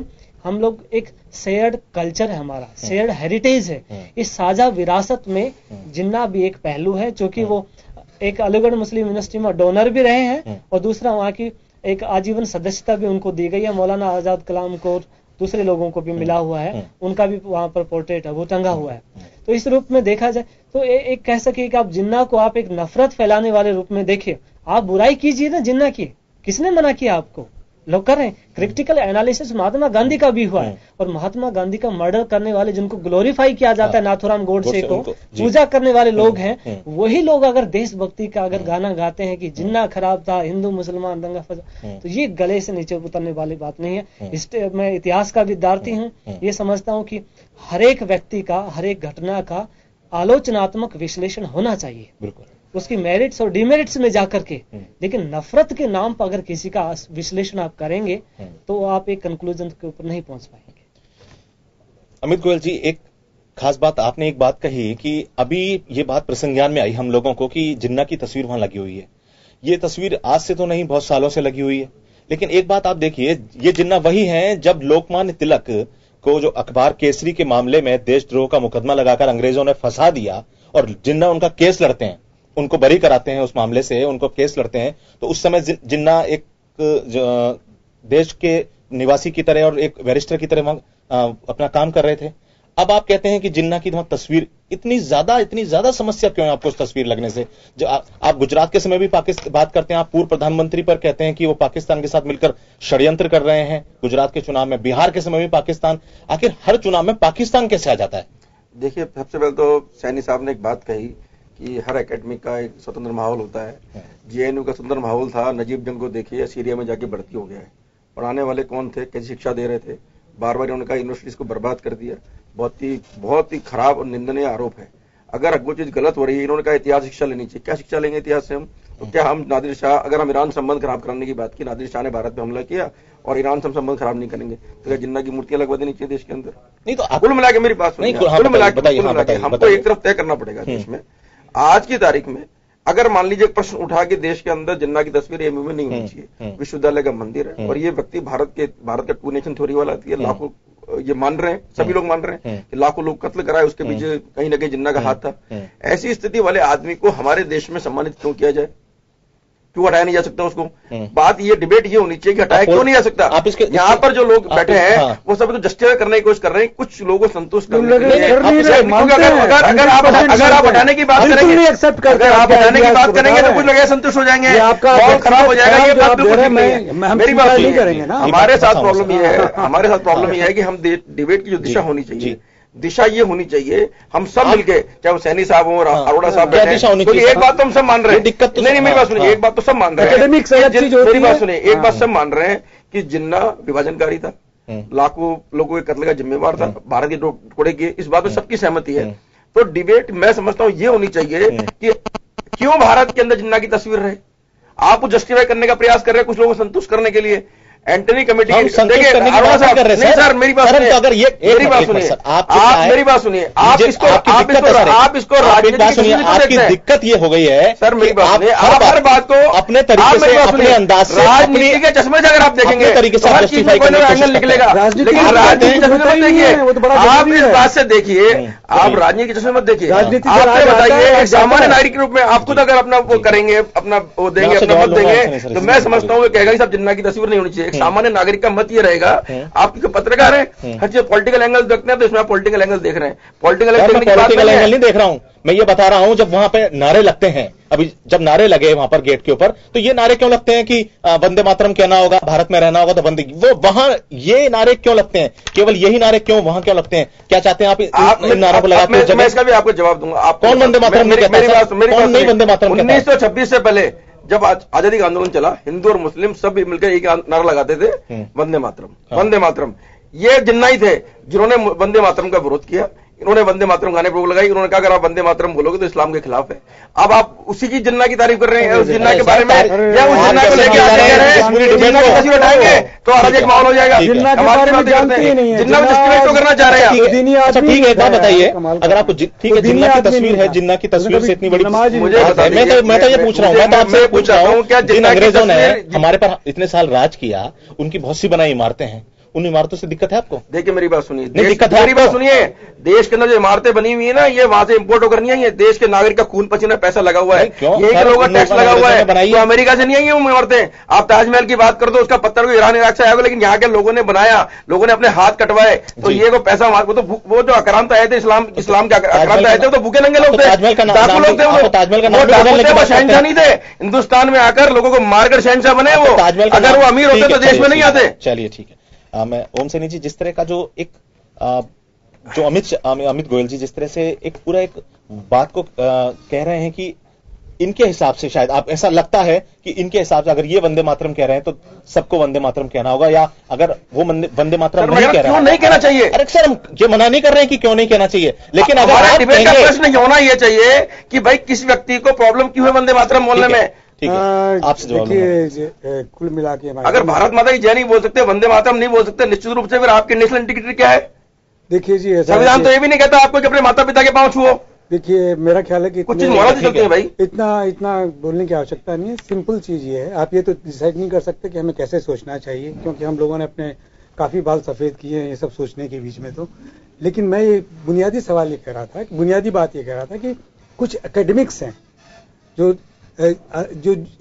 हम लोग एक शेयर्ड कल्चर है, हमारा शेयर्ड हेरिटेज है। इस साझा विरासत में जिन्ना भी एक पहलू है, जो कि वो एक अलीगढ़ मुस्लिम यूनिवर्सिटी में डोनर भी रहे हैं और दूसरा वहाँ की एक आजीवन सदस्यता भी उनको दी गई है। मौलाना आजाद कलाम को और दूसरे लोगों को भी मिला हुआ है, उनका भी वहां पर पोर्ट्रेट है वो टंगा हुआ है। तो इस रूप में देखा जाए तो एक कह सके कि आप जिन्ना को आप एक नफरत फैलाने वाले रूप में देखिए। आप बुराई कीजिए ना जिन्ना की, किसने मना किया आपको? लोग कर रहे हैं। क्रिटिकल एनालिसिस महात्मा गांधी का भी हुआ है और महात्मा गांधी का मर्डर करने वाले जिनको ग्लोरीफाई किया जाता है, नाथुराम गोडसे को पूजा करने वाले लोग हैं, वही लोग अगर देशभक्ति का अगर गाना गाते हैं कि जिन्ना खराब था, हिंदू मुसलमान दंगा फसाद, तो ये गले से नीचे उतरने वाली बात नहीं है। मैं इतिहास का विद्यार्थी हूँ, ये समझता हूँ कि हर एक व्यक्ति का, हर एक घटना का आलोचनात्मक विश्लेषण होना चाहिए, बिल्कुल उसकी मेरिट्स और डिमेरिट्स में जाकर के। लेकिन नफरत के नाम पर अगर किसी का विश्लेषण आप करेंगे तो आप एक कंक्लूजन के ऊपर नहीं पहुंच पाएंगे। अमित गोयल जी, एक खास बात आपने एक बात कही कि अभी ये बात प्रसंज्ञान में आई हम लोगों को कि जिन्ना की तस्वीर वहां लगी हुई है। ये तस्वीर आज से तो नहीं, बहुत सालों से लगी हुई है। लेकिन एक बात आप देखिए, ये जिन्ना वही है जब लोकमान्य तिलक को जो अखबार केसरी के मामले में देशद्रोह का मुकदमा लगाकर अंग्रेजों ने फंसा दिया और जिन्ना उनका केस लड़ते हैं, उनको बरी कराते हैं उस मामले से, उनको केस लड़ते हैं, तो उस समय जिन्ना एक देश के निवासी की तरह और एक बैरिस्टर की तरह अपना काम कर रहे थे। अब आप कहते हैं कि जिन्ना की वहां तस्वीर इतनी ज्यादा समस्या क्यों है आपको उस तस्वीर लगने से? जो आप गुजरात के समय भी बात करते हैं, आप पूर्व प्रधानमंत्री पर कहते हैं कि वो पाकिस्तान के साथ मिलकर षड्यंत्र कर रहे हैं गुजरात के चुनाव में, बिहार के समय भी पाकिस्तान, आखिर हर चुनाव में पाकिस्तान कैसे आ जाता है? देखिए, सबसे पहले तो सैनी साहब ने एक बात कही कि हर एकेडमी का एक स्वतंत्र माहौल होता है। जेएनयू का स्वतंत्र माहौल था, नजीब जंग को देखिए सीरिया में जाके भर्ती हो गया है। पढ़ाने वाले कौन थे, कैसी शिक्षा दे रहे थे? बार बार उन्होंने कहा यूनिवर्सिटीज को बर्बाद कर दिया। बहुत ही खराब और निंदनीय आरोप है। अगर वो चीज गलत हो रही है, इन्होंने कहा इतिहास शिक्षा लेनी चाहिए। क्या शिक्षा लेंगे इतिहास से हम? तो क्या हम नादिर शाह, अगर हम ईरान संबंध खराब कराने की बात की, नादिर शाह ने भारत पे हमला किया और ईरान से हम संबंध खराब नहीं करेंगे, तो क्या जिन्ना की मूर्तियां लगवा देनी चाहिए देश के अंदर? नहीं तो कुल मिला के मेरी बात सुनिए, कुल मिला के हमको एक तरफ तय करना पड़ेगा देश में आज की तारीख में। अगर मान लीजिए एक प्रश्न उठा के देश के अंदर जिन्ना की तस्वीर एमयू में नहीं होनी चाहिए, विश्वविद्यालय का मंदिर है और ये व्यक्ति भारत का टू नेशन थ्योरी वाला, ये लाखों ये मान रहे हैं, सभी लोग मान रहे हैं कि लाखों लोग कत्ल कराए, उसके पीछे कहीं ना कहीं जिन्ना का हाथ था। ऐसी स्थिति वाले आदमी को हमारे देश में सम्मानित क्यों किया जाए? क्यों हटाया नहीं जा सकता उसको? बात ये डिबेट ये होनी चाहिए कि हटाया क्यों नहीं जा सकता। यहाँ पर जो लोग बैठे हैं वो सब तो जस्टिफाई करने की कोशिश कर रहे हैं, कुछ लोगों को संतुष्ट करने के लिए। अगर आप हटाने की बात करेंगे, अगर आप हटाने की बात करेंगे तो कुछ लोग संतुष्ट हो जाएंगे, माहौल खराब हो जाएगा। ये बात बिल्कुल मेरी बात नहीं करेंगे ना। हमारे साथ प्रॉब्लम ये है कि हम डिबेट की जो दिशा होनी चाहिए, दिशा ये होनी चाहिए हम सब मिलके, चाहे वो सैनी साहब हो, अरोड़ा साहब बैठे हैं, क्योंकि एक बात तो हम सब मान रहे हैं, दिक्कत नहीं मेरी बात सुनिए, एक बात तो सब मान रहे हैं, मेरी बात सुनिए, एक बात सब मान रहे हैं कि जिन्ना विभाजनकारी था, लाखों लोगों के कत्ल का जिम्मेवार था, भारत के टुकड़े की, इस बात में सबकी सहमति है। तो डिबेट मैं समझता हूं ये होनी चाहिए कि क्यों भारत के अंदर जिन्ना की तस्वीर रहे। आप जस्टिफाई करने का प्रयास कर रहे हैं कुछ लोगों को संतुष्ट करने के लिए। एंटनी कमेटी देखिए अरोड़ा साहब कर रहे हैं सर, मेरी बात सुनिए, अगर ये मेरी बात सुनिए, आप मेरी बात सुनिए, आप इसको राजनीति, आपकी दिक्कत ये हो गई है सर, मेरी बात सुनिए, आप हर बात को अपने तरीके से, अपने अंदाज से, राजनीति के चश्मे से अगर आप देखेंगे तरीके से जस्टिफाई करने का एंगल निकलेगा, लेकिन राजनीति के चश्मे मत देखिए, आप इस बात से देखिए, आप राजनीति के चश्मे मत देखिए, आप बताइए सामान्य नागरिक के रूप में आप खुद अगर अपना वो करेंगे, अपना वो देंगे, अपना मत देंगे, तो मैं समझता हूँ कहेगा कि सब जिन्ना की तस्वीर नहीं होनी चाहिए। सामान्य नागरिक का मत ये रहेगा, आप पत्रकार हैं, हर चीज पॉलिटिकल एंगल देखते हैं, तो इसमें आप पॉलिटिकल एंगल देख रहे हैं, पॉलिटिकल एंगल नहीं देख रहा हूं, मैं ये बता रहा हूं जब वहां पे नारे लगते हैं, अभी जब नारे लगे वहां पर गेट के ऊपर, तो ये नारे क्यों लगते हैं कि वंदे मातरम कहना होगा, भारत में रहना होगा तो वंदे, वो वहां ये नारे क्यों लगते हैं, केवल यही नारे क्यों वहां क्यों लगते हैं? क्या चाहते हैं आप इन नारों को लगाते हैं? मैं इसका भी आपको जवाब दूंगा। आप कौन वंदे मातरम नहीं कहता? कौन नहीं वंदे मातरम? 1926 से पहले जब आजादी का आंदोलन चला, हिंदू और मुस्लिम सब मिलकर एक नारा लगाते थे, वंदे मातरम, वंदे मातरम। ये जिन्ना ही थे जिन्होंने वंदे मातरम का विरोध किया, इन्होंने वंदे मातरम गाने पर रोक लगाई, इन्होंने कहा अगर आप वंदे मातरम बोलोगे तो इस्लाम के खिलाफ है। अब आप उसी की जिन्ना की तारीफ कर रहे हैं, उस जिन्ना के बारे में, या उस जिन्ना को लेकर जिन्ना की तस्वीर उठाएंगे तो अराजक माहौल हो जाएगा। जिन्ना को जस्टिफाई करना चाह रहे हैं आप, ठीक है, बताइए अगर आपको, ठीक है, जिन्ना की तस्वीर है, जिन्ना की तस्वीर से इतनी बड़ी, मुझे मैं तो ये पूछ रहा हूं, मैं तो आपसे पूछ रहा हूं, क्या जिन अंग्रेजों ने हमारे पर इतने साल राज किया, उनकी बहुत सी बनाई इमारतें हैं, उन इमारतों से दिक्कत है आपको? देखिए मेरी बात सुनिए, मेरी बात सुनिए, देश के अंदर जो इमारतें बनी हुई है ना, ये वहां से इंपोर्ट होकर नहीं आई है, देश के नागरिक का खून पसीना पैसा लगा हुआ है, यही के लोगों का टैक्स लगा हुआ है, तो अमेरिका से नहीं आई है वो इमारतें। आप ताजमहल की बात कर दो, उसका पत्थर को ईरान इराक से आया, लेकिन यहाँ के लोगों ने बनाया, लोगों ने अपने हाथ कटवाए, तो ये को पैसा वो जो आक्रांत आए थे, इस्लाम के आक्रांत आए थे, तो भूखे नंगे लोग थे, डाकू लोग थे, वो शहनशाह नहीं थे, हिंदुस्तान में आकर लोगों को मारकर शहनशाह बने वो, अगर वो अमीर होते तो देश में नहीं आते। चलिए ठीक है, मैं ओम सैनी जी, जिस तरह का जो एक जो अमित गोयल जी जिस तरह से एक पूरा एक बात को कह रहे हैं कि इनके हिसाब से, शायद आप ऐसा लगता है कि इनके हिसाब से अगर ये वंदे मातरम कह रहे हैं तो सबको वंदे मातरम कहना होगा, या अगर वो वंदे मातरम नहीं कह रहे हैं, नहीं कहना चाहिए। अरे सर हम ये मना नहीं कर रहे हैं कि क्यों नहीं कहना चाहिए, लेकिन अगर डिबेट का प्रश्न होना यह चाहिए कि भाई किस व्यक्ति को प्रॉब्लम क्यों है वंदे मातरम बोलने में। ठीक है, आपसे जवाब देखिए, कुल मिला के अगर भारत माता की जय नहीं बोल सकते, वंदे मातरम नहीं बोल सकते, निश्चित रूप से फिर आपकी नेशनल इंटीग्रिटी क्या है? देखिए जी, संविधान तो ये भी नहीं कहता आपको कि अपने माता पिता के पांव छुओ। देखिए मेरा ख्याल है कि कुछ चीज मोहरा सकते हैं भाई, इतना बोलने की आवश्यकता नहीं है। सिंपल चीज ये है, आप ये तो डिसाइड नहीं कर सकते कि हमें कैसे सोचना चाहिए, क्योंकि हम लोगों ने अपने काफी बाल सफेद किए हैं ये सब सोचने के बीच में। तो लेकिन मैं ये बुनियादी सवाल ये कह रहा था, बुनियादी बात ये कह रहा था कि कुछ एकेडमिक्स हैं जो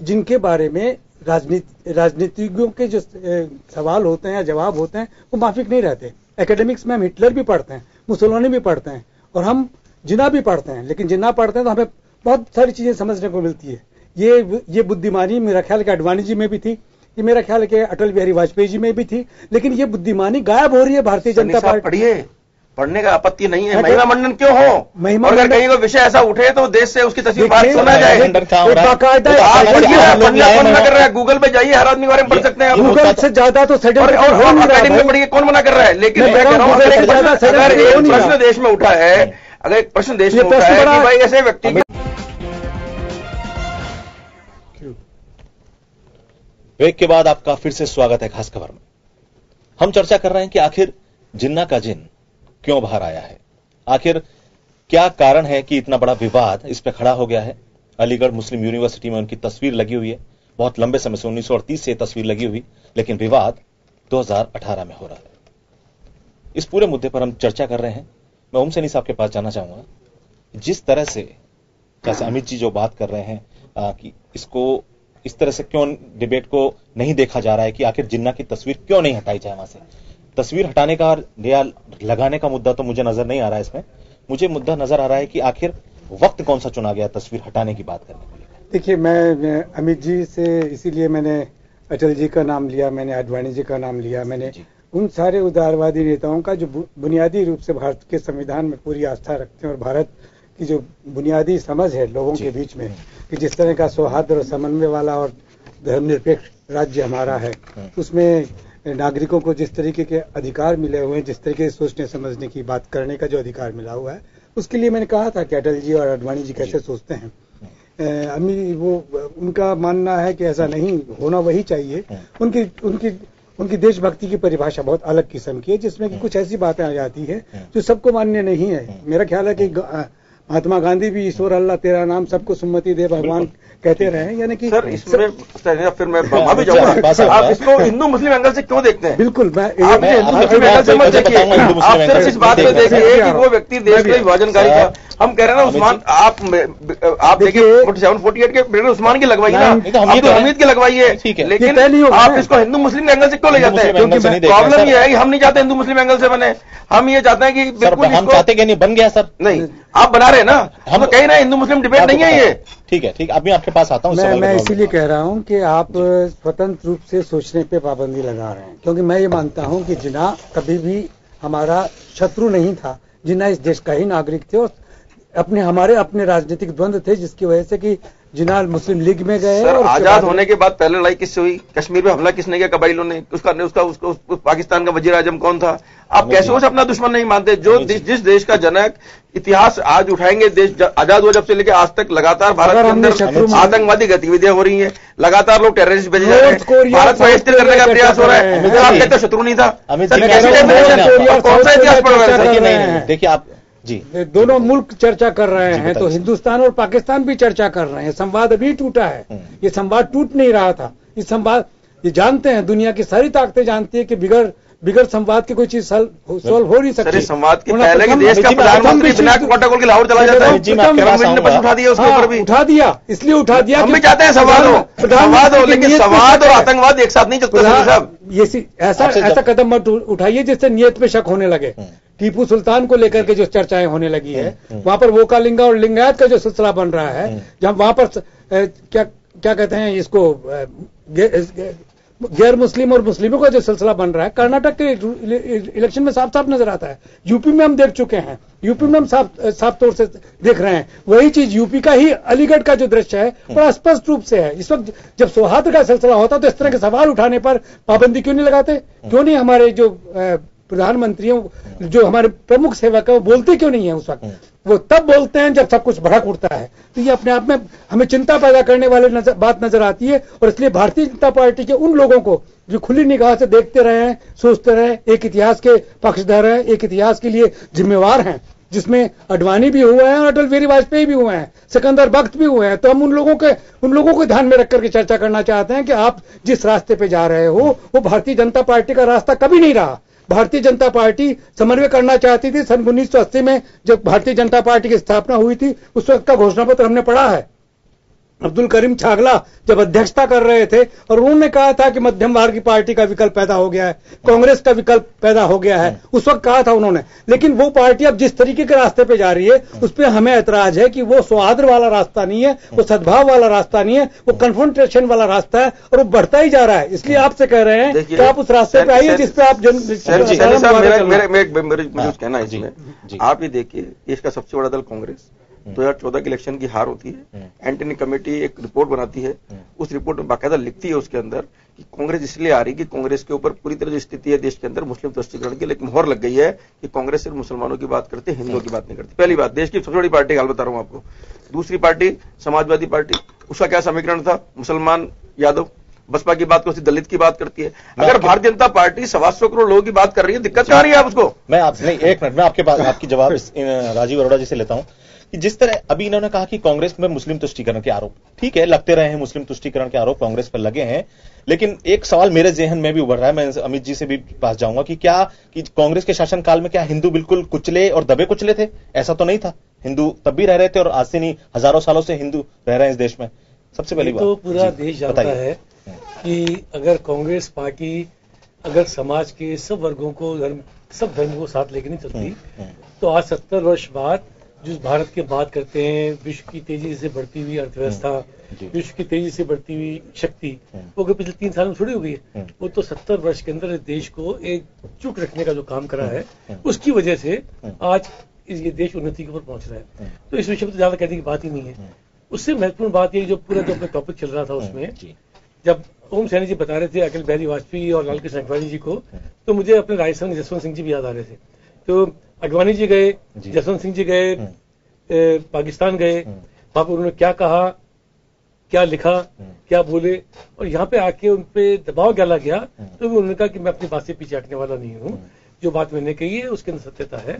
जिनके बारे में राजनीतिज्ञों के जो सवाल होते हैं या जवाब होते हैं वो माफिक नहीं रहते। एकेडमिक्स में हम हिटलर भी पढ़ते हैं, मुसोलिनी भी पढ़ते हैं, और हम जिन्ना भी पढ़ते हैं, लेकिन जिन्ना पढ़ते हैं तो हमें बहुत सारी चीजें समझने को मिलती है। ये बुद्धिमानी मेरा ख्याल है कि अडवाणी जी में भी थी, ये मेरा ख्याल है कि अटल बिहारी वाजपेयी जी में भी थी, लेकिन ये बुद्धिमानी गायब हो रही है भारतीय जनता पार्टी। पढ़ने का आपत्ति नहीं है, महिमा मंडन क्यों हो, और अगर कहीं कोई विषय ऐसा उठे तो देश से उसकी तस्वीर बात सुना जाए। मना कर रहा है, गूगल पे जाइए, हर आदमी के बारे में पढ़ सकते हैं, गूगल से ज्यादा तो अकेडमी में पढ़िए, कौन मना कर रहा है। लेकिन अगर एक प्रश्न देश में उठा है, अगर एक प्रश्न देश में उठा है कि भाई ऐसे व्यक्ति ब्रेक के बाद आपका फिर से स्वागत है खास खबर में। हम चर्चा कर रहे हैं कि आखिर जिन्ना का जिन क्यों बाहर आया है, आखिर क्या कारण है कि इतना बड़ा विवाद इस पे खड़ा हो गया है। अलीगढ़ मुस्लिम यूनिवर्सिटी में उनकी तस्वीर लगी हुई है, बहुत लंबे समय से 1938 से तस्वीर लगी हुई, लेकिन विवाद 2018 में हो रहा है। इस पूरे मुद्दे पर हम चर्चा कर रहे हैं। मैं ओम सैनी साहब के पास जाना चाहूंगा। जिस तरह से जैसे अमित जी जो बात कर रहे हैं कि इसको इस तरह से क्यों डिबेट को नहीं देखा जा रहा है कि आखिर जिन्ना की तस्वीर क्यों नहीं हटाई जाए वहां से। तस्वीर हटाने का या लगाने का मुद्दा तो मुझे नजर नहीं आ रहा है इसमें। मुझे मुद्दा नजर आ रहा है कि आखिर वक्त कौन सा चुना गया तस्वीर हटाने की बात करने के लिए। देखिए, मैं अमित जी से इसीलिए मैंने अटल जी का नाम लिया, मैंने आडवाणी जी का नाम लिया, मैंने उन सारे उदारवादी नेताओं का जो बुनियादी रूप से भारत के संविधान में पूरी आस्था रखते हैं और भारत की जो बुनियादी समझ है लोगों के बीच में कि जिस तरह का सौहार्द और समन्वय वाला और धर्मनिरपेक्ष राज्य हमारा है, उसमें नागरिकों को जिस तरीके के अधिकार मिले हुए हैं, जिस तरीके से सोचने समझने की बात करने का जो अधिकार मिला हुआ है, उसके लिए मैंने कहा था कि अटल जी और आडवाणी जी कैसे सोचते हैं। उनका मानना है कि ऐसा नहीं होना वही चाहिए। उनकी देशभक्ति की परिभाषा बहुत अलग किस्म की है, जिसमें कि कुछ ऐसी बातें आ जाती है जो सबको मान्य नहीं है। मेरा ख्याल है कि महात्मा गांधी भी ईश्वर अल्लाह तेरा नाम सबको सुम्मति दे भगवान कहते रहे, यानी कि सर इसमें फिर मैं भी जाऊंगा। आप इसको हिंदू मुस्लिम एंगल से क्यों देखते हैं? बिल्कुल, मैं हिंदू मुस्लिम एंगल से मत देखिए, आप सिर्फ इस बात में देखिए कि वो व्यक्ति देश का विभाजनकारी था। हम कह रहे हैं ना उस्मान, आप देखिए 4748 के ब्रिगेड उस्मान की लगवाई ना, अब्दुल हमीद की लगवाई है, लेकिन आप इसको हिंदू मुस्लिम एंगल से क्यों ले जाते हैं? क्योंकि प्रॉब्लम ये है कि हम नहीं चाहते हिंदू मुस्लिम एंगल से बने, हम ये चाहते हैं कि बिल्कुल हम चाहते कि नहीं बन गया सर। नहीं, आप बना रहे ना, हम तो कह रहे हैं हिंदू मुस्लिम डिबेट नहीं है ये। ठीक है, ठीक, अभी आपके पास आता हूं। मैं इसीलिए कह रहा हूं कि आप स्वतंत्र रूप से सोचने पे पाबंदी लगा रहे हैं, क्योंकि मैं ये मानता हूं कि जिन्ना कभी भी हमारा शत्रु नहीं था। जिन्ना इस देश का ही नागरिक थे और हमारे अपने राजनीतिक द्वंद्व थे, जिसकी वजह से कि जिन्ना मुस्लिम लीग में गए। सर, आजाद होने के बाद पहले लड़ाई किससे हुई? कश्मीर में हमला किसने किया? कबाइलों ने। उसका पाकिस्तान का वजीर आजम कौन था? आप कैसे उसे अपना दुश्मन नहीं मानते? जो जिस देश का जनक इतिहास आज उठाएंगे, देश आजाद हुआ जब से लेकर आज तक लगातार भारत के अंदर आतंकवादी गतिविधियां हो रही हैं, लगातार लोग टेररिस्ट भेजे जा रहे हैं, भारत को स्थिर करने का प्रयास हो रहा है। आप कहते शत्रु नहीं था? कौन सा इतिहास पढ़ रहे हैं? देखिए आप जी, दोनों मुल्क चर्चा कर रहे हैं, तो हिंदुस्तान और पाकिस्तान भी चर्चा कर रहे हैं। संवाद अभी टूटा है, ये संवाद टूट नहीं रहा था। इस संवाद ये जानते हैं, दुनिया की सारी ताकतें जानती है कि बिगड़ संवाद की कोई चीज सॉल्व हो नहीं सकती। संवाद के पहले कि देश का प्रधानमंत्री बिना प्रोटोकॉल के लाहौर चला जाता है, उठा दिया उसके ऊपर भी उठा दिया, इसलिए उठा दिया। हम भी चाहते हैं संवाद हो, लेकिन संवाद और आतंकवाद एक साथ नहीं चलता साहब। ये ऐसा कदम मत उठाइए जिससे नियत पे शक होने लगे। टीपू सुल्तान को लेकर के जो चर्चाएं होने लगी है, वहां पर वोकालिंगा और लिंगायत का जो सिलसिला बन रहा है, जहां वहां पर क्या कहते हैं इसको, गैर मुस्लिम और मुस्लिमों का जो सिलसिला बन रहा है, कर्नाटक के इलेक्शन में साफ साफ नजर आता है। यूपी में हम देख चुके हैं, यूपी में हम साफ तौर से देख रहे हैं। वही चीज यूपी का ही अलीगढ़ का जो दृश्य है बड़ा स्पष्ट रूप से है। इस वक्त जब सौहार्द का सिलसिला होता तो इस तरह के सवाल उठाने पर पाबंदी क्यों नहीं लगाते? क्यों नहीं हमारे जो प्रधानमंत्रियों, जो हमारे प्रमुख सेवक है, वो बोलते क्यों नहीं है उस वक्त? वो तब बोलते हैं जब सब कुछ भड़क उठता है। तो ये अपने आप में हमें चिंता पैदा करने वाले बात नजर आती है। और इसलिए भारतीय जनता पार्टी के उन लोगों को जो खुली निगाह से देखते रहे हैं, सोचते रहे, एक इतिहास के पक्षधर हैं, एक इतिहास के लिए जिम्मेवार हैं, जिसमें अडवाणी भी हुए हैं और अटल बिहारी वाजपेयी भी हुए हैं, सिकंदर बख्त भी हुए हैं। तो हम उन लोगों को ध्यान में रख करके चर्चा करना चाहते हैं कि आप जिस रास्ते पे जा रहे हो वो भारतीय जनता पार्टी का रास्ता कभी नहीं रहा। भारतीय जनता पार्टी समन्वय करना चाहती थी। सन 1980 में जब भारतीय जनता पार्टी की स्थापना हुई थी, उस वक्त का घोषणा पत्र हमने पढ़ा है। अब्दुल करीम छागला जब अध्यक्षता कर रहे थे और उन्होंने कहा था कि मध्यम वर्ग की पार्टी का विकल्प पैदा हो गया है, कांग्रेस का विकल्प पैदा हो गया है, उस वक्त कहा था उन्होंने। लेकिन वो पार्टी अब जिस तरीके के रास्ते पे जा रही है, उस पर हमें ऐतराज है कि वो सौहार्द वाला रास्ता नहीं है, वो सद्भाव वाला रास्ता नहीं है, वो कन्फ्रंटेशन वाला रास्ता है और वो बढ़ता ही जा रहा है। इसलिए आपसे कह रहे हैं कि आप उस रास्ते पे आइए जिसपे आप कहना है इसमें। आप ये देखिए, इसका सबसे बड़ा दल कांग्रेस 2014 की इलेक्शन की हार होती है, एंटनी कमेटी एक रिपोर्ट बनाती है, उस रिपोर्ट में बाकायदा लिखती है उसके अंदर कि कांग्रेस इसलिए आ रही कि कांग्रेस के ऊपर पूरी तरह जो स्थिति है देश के अंदर मुस्लिम तुष्टीकरण की, लेकिन मोहर लग गई है कि कांग्रेस सिर्फ मुसलमानों की बात करते, हिंदुओं की बात नहीं करती। पहली बात, देश की सबसे बड़ी पार्टी हाल बता रहा हूं आपको। दूसरी पार्टी समाजवादी पार्टी, उसका क्या समीकरण था? मुसलमान यादव, बसपा की बात करती है, दलित की बात करती है। अगर भारतीय जनता पार्टी 125 करोड़ लोगों की बात कर रही है, दिक्कत क्या आ रही है आप उसको? मैं आपसे नहीं, एक मिनट, मैं आपकी जवाब राजीव अरोड़ा जी से लेता हूं कि जिस तरह अभी इन्होंने कहा कि कांग्रेस में मुस्लिम तुष्टीकरण के आरोप, ठीक है, लगते रहे हैं, मुस्लिम तुष्टीकरण के आरोप कांग्रेस पर लगे हैं, लेकिन एक सवाल मेरे जहन में भी उभर रहा है, मैं अमित जी से भी पास जाऊंगा कि क्या कि कांग्रेस के शासनकाल में क्या हिंदू बिल्कुल कुचले और दबे कुचले थे? ऐसा तो नहीं था, हिंदू तब भी रह रहे थे और आज से नहीं हजारों सालों से हिंदू रह रहे हैं इस देश में। सबसे पहली बात तो पूरा देश जानता है कि अगर कांग्रेस पार्टी अगर समाज के सब वर्गों को, सब धर्मों को साथ लेकर नहीं चलती, तो आज 70 वर्ष बाद जिस भारत की बात करते हैं, विश्व की तेजी से बढ़ती हुई अर्थव्यवस्था, विश्व की तेजी से बढ़ती हुई शक्ति, वो अगर पिछले 3 साल में थोड़ी हो गई है, वो तो 70 वर्ष के अंदर इस देश को एकजुट रखने का जो काम करा है, उसकी वजह से आज ये देश उन्नति के ऊपर पहुंच रहा है। तो इस विषय में तो ज्यादा कहने की बात ही नहीं है। उससे महत्वपूर्ण बात ये जो पूरा जो अपना टॉपिक चल रहा था उसमें, जब ओम सैनी जी बता रहे थे अटल बिहारी वाजपेयी और लाल कृष्ण अडवाणी जी को, तो मुझे अपने राजस्थान के जसवंत सिंह जी भी याद आ रहे थे। तो अडवाणी जी गए, जसवंत सिंह जी गए, पाकिस्तान गए, वहां पर उन्होंने क्या कहा, क्या लिखा, क्या बोले, और यहाँ पे आके उन पे दबाव डाला गया, तो उन्होंने कहा कि मैं अपनी बात से पीछे हटने वाला नहीं हूँ, जो बात मैंने कही है उसके अंदर सत्यता है।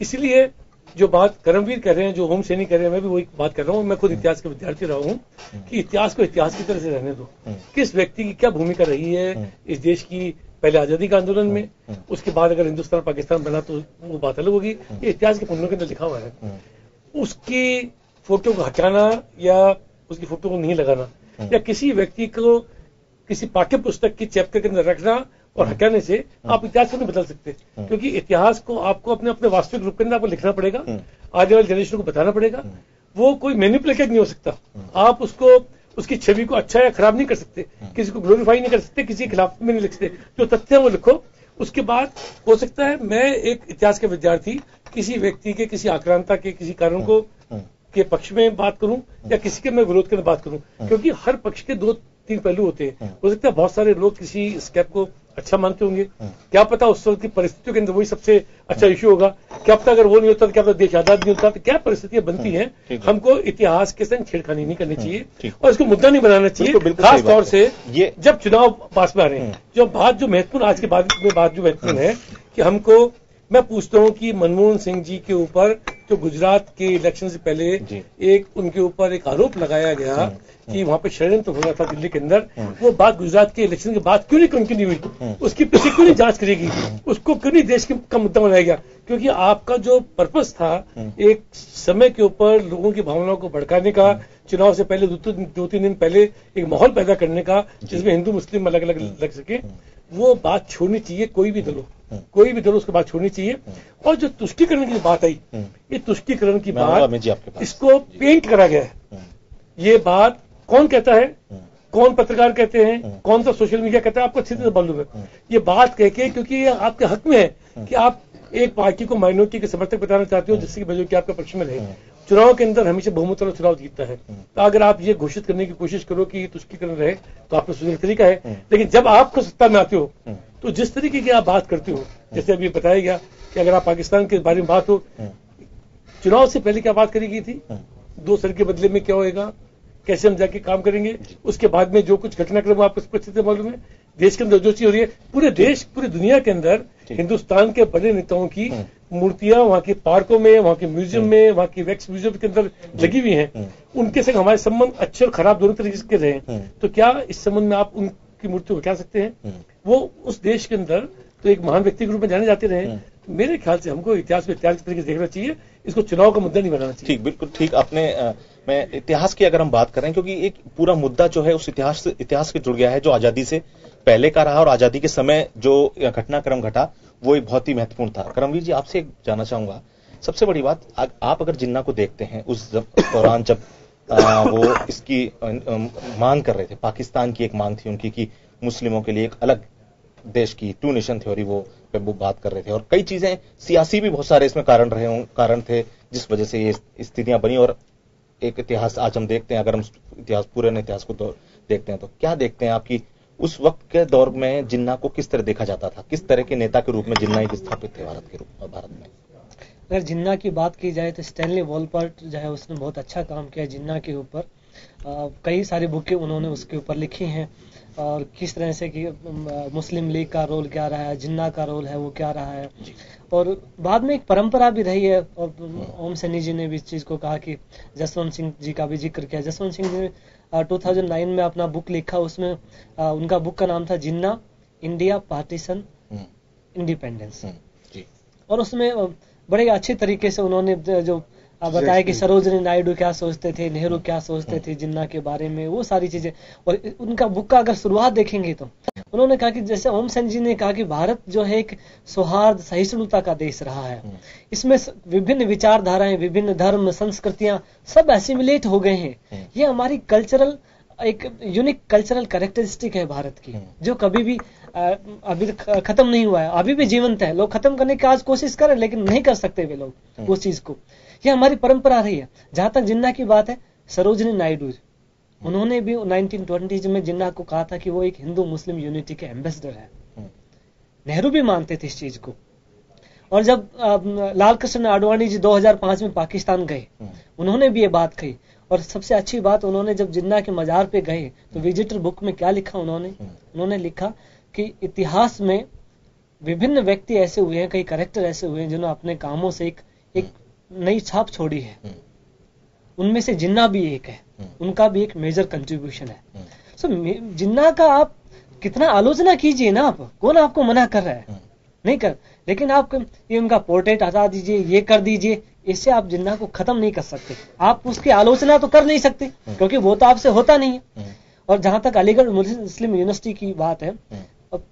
इसलिए जो बात करमवीर कर रहे हैं, जो ओम सैनी कर रहे हैं, मैं भी वही बात कर रहा हूँ। मैं खुद इतिहास का विद्यार्थी रहा हूँ कि इतिहास को इतिहास की तरह से रहने दो। किस व्यक्ति की क्या भूमिका रही है इस देश की, पहले आजादी का आंदोलन में, उसके बाद अगर हिंदुस्तान पाकिस्तान बना तो वो बात अलग होगी, ये इतिहास के पन्नों के अंदर लिखा हुआ है। उसकी फोटो को हटाना या उसकी फोटो को नहीं लगाना या किसी व्यक्ति को किसी पाठ्य पुस्तक की चैप्टर के अंदर रखना और हटाने से आप इतिहास को नहीं बदल सकते, क्योंकि इतिहास को आपको अपने अपने वास्तविक रूप के अंदर आपको लिखना पड़ेगा, आने वाली जनरेशन को बताना पड़ेगा। वो कोई मैनिपुलेटेड नहीं हो सकता। आप उसको उसकी छवि को अच्छा या खराब नहीं कर सकते, किसी को ग्लोरीफाई नहीं कर सकते, किसी के खिलाफ में नहीं लिख सकते। जो तथ्य है वो लिखो। उसके बाद हो सकता है मैं एक इतिहास के विद्यार्थी किसी व्यक्ति के, किसी आक्रांता के, किसी कारण को के पक्ष में बात करूं या किसी के मैं विरोध के अंदर बात करूं, क्योंकि हर पक्ष के 2-3 पहलू होते हैं। हो सकता है बहुत सारे लोग किसी स्टेप को अच्छा मानते होंगे, क्या पता उस वक्त की परिस्थितियों के अंदर वही सबसे अच्छा इश्यू होगा, क्या पता अगर वो नहीं होता तो क्या पता देश आजाद नहीं होता, तो क्या परिस्थितियां बनती हैं। हमको इतिहास के संग छेड़खानी नहीं करनी चाहिए और इसको मुद्दा नहीं बनाना चाहिए, खास तौर से जब चुनाव पास में आ रहे हैं। जो बात जो महत्वपूर्ण आज के बाद में बात जो महत्वपूर्ण है कि हमको, मैं पूछता हूं कि मनमोहन सिंह जी के ऊपर जो गुजरात के इलेक्शन से पहले एक उनके ऊपर एक आरोप लगाया गया कि वहां पे षड्यंत्र हो रहा था दिल्ली के अंदर, वो बात गुजरात के इलेक्शन के बाद क्यों नहीं कंटिन्यू हुई? उसकी पीछे क्यों नहीं जांच करेगी? उसको क्यों नहीं देश का मुद्दा बनाया गया? क्योंकि आपका जो पर्पस था एक समय के ऊपर लोगों की भावनाओं को भड़काने का, चुनाव से पहले 2-3 दिन पहले एक माहौल पैदा करने का जिसमें हिंदू मुस्लिम अलग अलग लग सके, वो बात छोड़नी चाहिए। कोई भी दल हो, कोई भी दल उसकी बात छोड़नी चाहिए। और जो तुष्टीकरण की बात आई, ये तुष्टीकरण की बात, इसको पेंट करा गया है। ये बात कौन कहता है, कौन पत्रकार कहते हैं, कौन सा सोशल मीडिया कहता है, आपको अच्छी तरह मालूम है। ये बात कह के, क्योंकि ये आपके हक में है कि आप एक पार्टी को माइनॉरिटी के समर्थक बताना चाहते हो जिससे कि मेजोरिटी आपके पक्ष में रहे। चुनाव के अंदर हमेशा बहुमत वाला चुनाव जीतता है। तो अगर आप ये घोषित करने की कोशिश करो कि तुष्टीकरण रहे तो आपका सुधर तरीका है, लेकिन जब आपको सत्ता में आते हो तो जिस तरीके की आप बात करते हो, जैसे अभी बताया गया कि अगर आप पाकिस्तान के बारे में बात हो, चुनाव से पहले क्या बात करी गई थी, 2 सर के बदले में क्या होएगा, कैसे हम जाके काम करेंगे, उसके बाद में जो कुछ घटनाक्रम आपको स्पष्ट मालूम है। देश के अंदर जो चीज हो रही है, पूरे देश, पूरी दुनिया के अंदर हिंदुस्तान के बड़े नेताओं की मूर्तियां वहां के पार्कों में, वहां के म्यूजियम में, वहां की वैक्स म्यूजियम के अंदर लगी हुई हैं। उनके संग हमारे संबंध अच्छे और खराब दोनों तरीके के रहे हैं। तो क्या इस संबंध में आप उनकी मूर्ति को क्या सकते हैं? वो उस देश के अंदर तो एक महान व्यक्ति के रूप में जाने जाते रहे। मेरे ख्याल से हमको इतिहास को इतिहास के तरीके से देखना चाहिए, इसको चुनाव का मुद्दा नहीं बनाना चाहिए। ठीक, बिल्कुल ठीक। आपने मैं इतिहास की अगर हम बात करें, क्योंकि एक पूरा मुद्दा जो है उस इतिहास से जुड़ गया है जो आजादी से पहले का रहा और आजादी के समय जो घटनाक्रम घटा वो एक बहुत ही महत्वपूर्ण था। करमवीर जी, आपसे जानना चाहूंगा, सबसे बड़ी बात, आप अगर जिन्ना को देखते हैं उस दौरान जब वो इसकी मांग कर रहे थे, पाकिस्तान की एक मांग थी उनकी कि मुस्लिमों के लिए एक अलग देश की 2 नेशन थ्योरी वो बात कर रहे थे, और कई चीजें सियासी भी बहुत सारे इसमें कारण थे जिस वजह से ये स्थितियां बनी। और एक इतिहास आज हम देखते हैं, अगर हम पूरे इतिहास को देखते हैं तो क्या देखते हैं आपकी उस वक्त के दौर में जिन्ना को किस तरह देखा जाता था, किस तरह के नेता के रूप में जिन्ना एक स्थापित थे भारत में? अगर जिन्ना की बात की जाए तो स्टैनली वॉलपर्ट जो है उसने बहुत अच्छा काम किया जिन्ना के ऊपर। कई सारी बुकें उन्होंने उसके ऊपर लिखी हैं। और किस तरह से कि मुस्लिम लीग का रोल क्या रहा है, जिन्ना का रोल है वो क्या रहा है, और बाद में एक परंपरा भी रही है। और ओम सैनी जी ने भी इस चीज को कहा कि जसवंत सिंह जी का भी जिक्र किया। जसवंत सिंह जी ने 2009 में अपना बुक लिखा, उसमें उनका बुक का नाम था जिन्ना, इंडिया, पार्टीशन, इंडिपेंडेंस। और उसमें बड़े अच्छे तरीके से उन्होंने जो बताया कि सरोजनी नायडू क्या सोचते थे, नेहरू क्या सोचते थे जिन्ना के बारे में, वो सारी चीजें। और उनका बुक का अगर शुरुआत देखेंगे तो उन्होंने कहा कि जैसे ओम सेन जी ने कहा कि भारत जो है एक सौहार्द सहिष्णुता का देश रहा है, इसमें विभिन्न विचारधाराएं, विभिन्न धर्म, संस्कृतियां सब एसिमिलेट हो गए हैं। ये हमारी कल्चरल एक यूनिक कल्चरल कैरेक्टरिस्टिक है भारत की, जो कभी भी अभी खत्म नहीं हुआ है, अभी भी जीवंत है। लोग खत्म करने की आज कोशिश करें लेकिन नहीं कर सकते वे लोग उस चीज को। ये हमारी परंपरा रही है। जहां तक जिन्ना की बात है, सरोजनी नायडू उन्होंने भी 1920s में जिन्ना को कहा था कि वो एक हिंदू मुस्लिम यूनिटी के एम्बेसडर है। नेहरू भी मानते थे इस चीज को। और जब लाल कृष्ण आडवाणी जी 2005 में पाकिस्तान गए, उन्होंने भी ये बात कही। और सबसे अच्छी बात, उन्होंने जब जिन्ना के मजार पे गए तो विजिटर बुक में क्या लिखा उन्होंने लिखा कि इतिहास में विभिन्न व्यक्ति ऐसे हुए हैं, कई कैरेक्टर ऐसे हुए हैं जिन्होंने अपने कामों से एक नई छाप छोड़ी है। उनमें से जिन्ना भी एक है, उनका भी एक मेजर कंट्रीब्यूशन है। सो जिन्ना का आप कितना आलोचना कीजिए ना, आप कौन आपको मना कर रहा है, नहीं कर, लेकिन आप ये उनका पोर्ट्रेट हटा दीजिए, ये कर दीजिए, इससे आप जिन्ना को खत्म नहीं कर सकते। आप उसकी आलोचना तो कर नहीं सकते क्योंकि वो तो आपसे होता नहीं है। और जहां तक अलीगढ़ मुस्लिम यूनिवर्सिटी की बात है,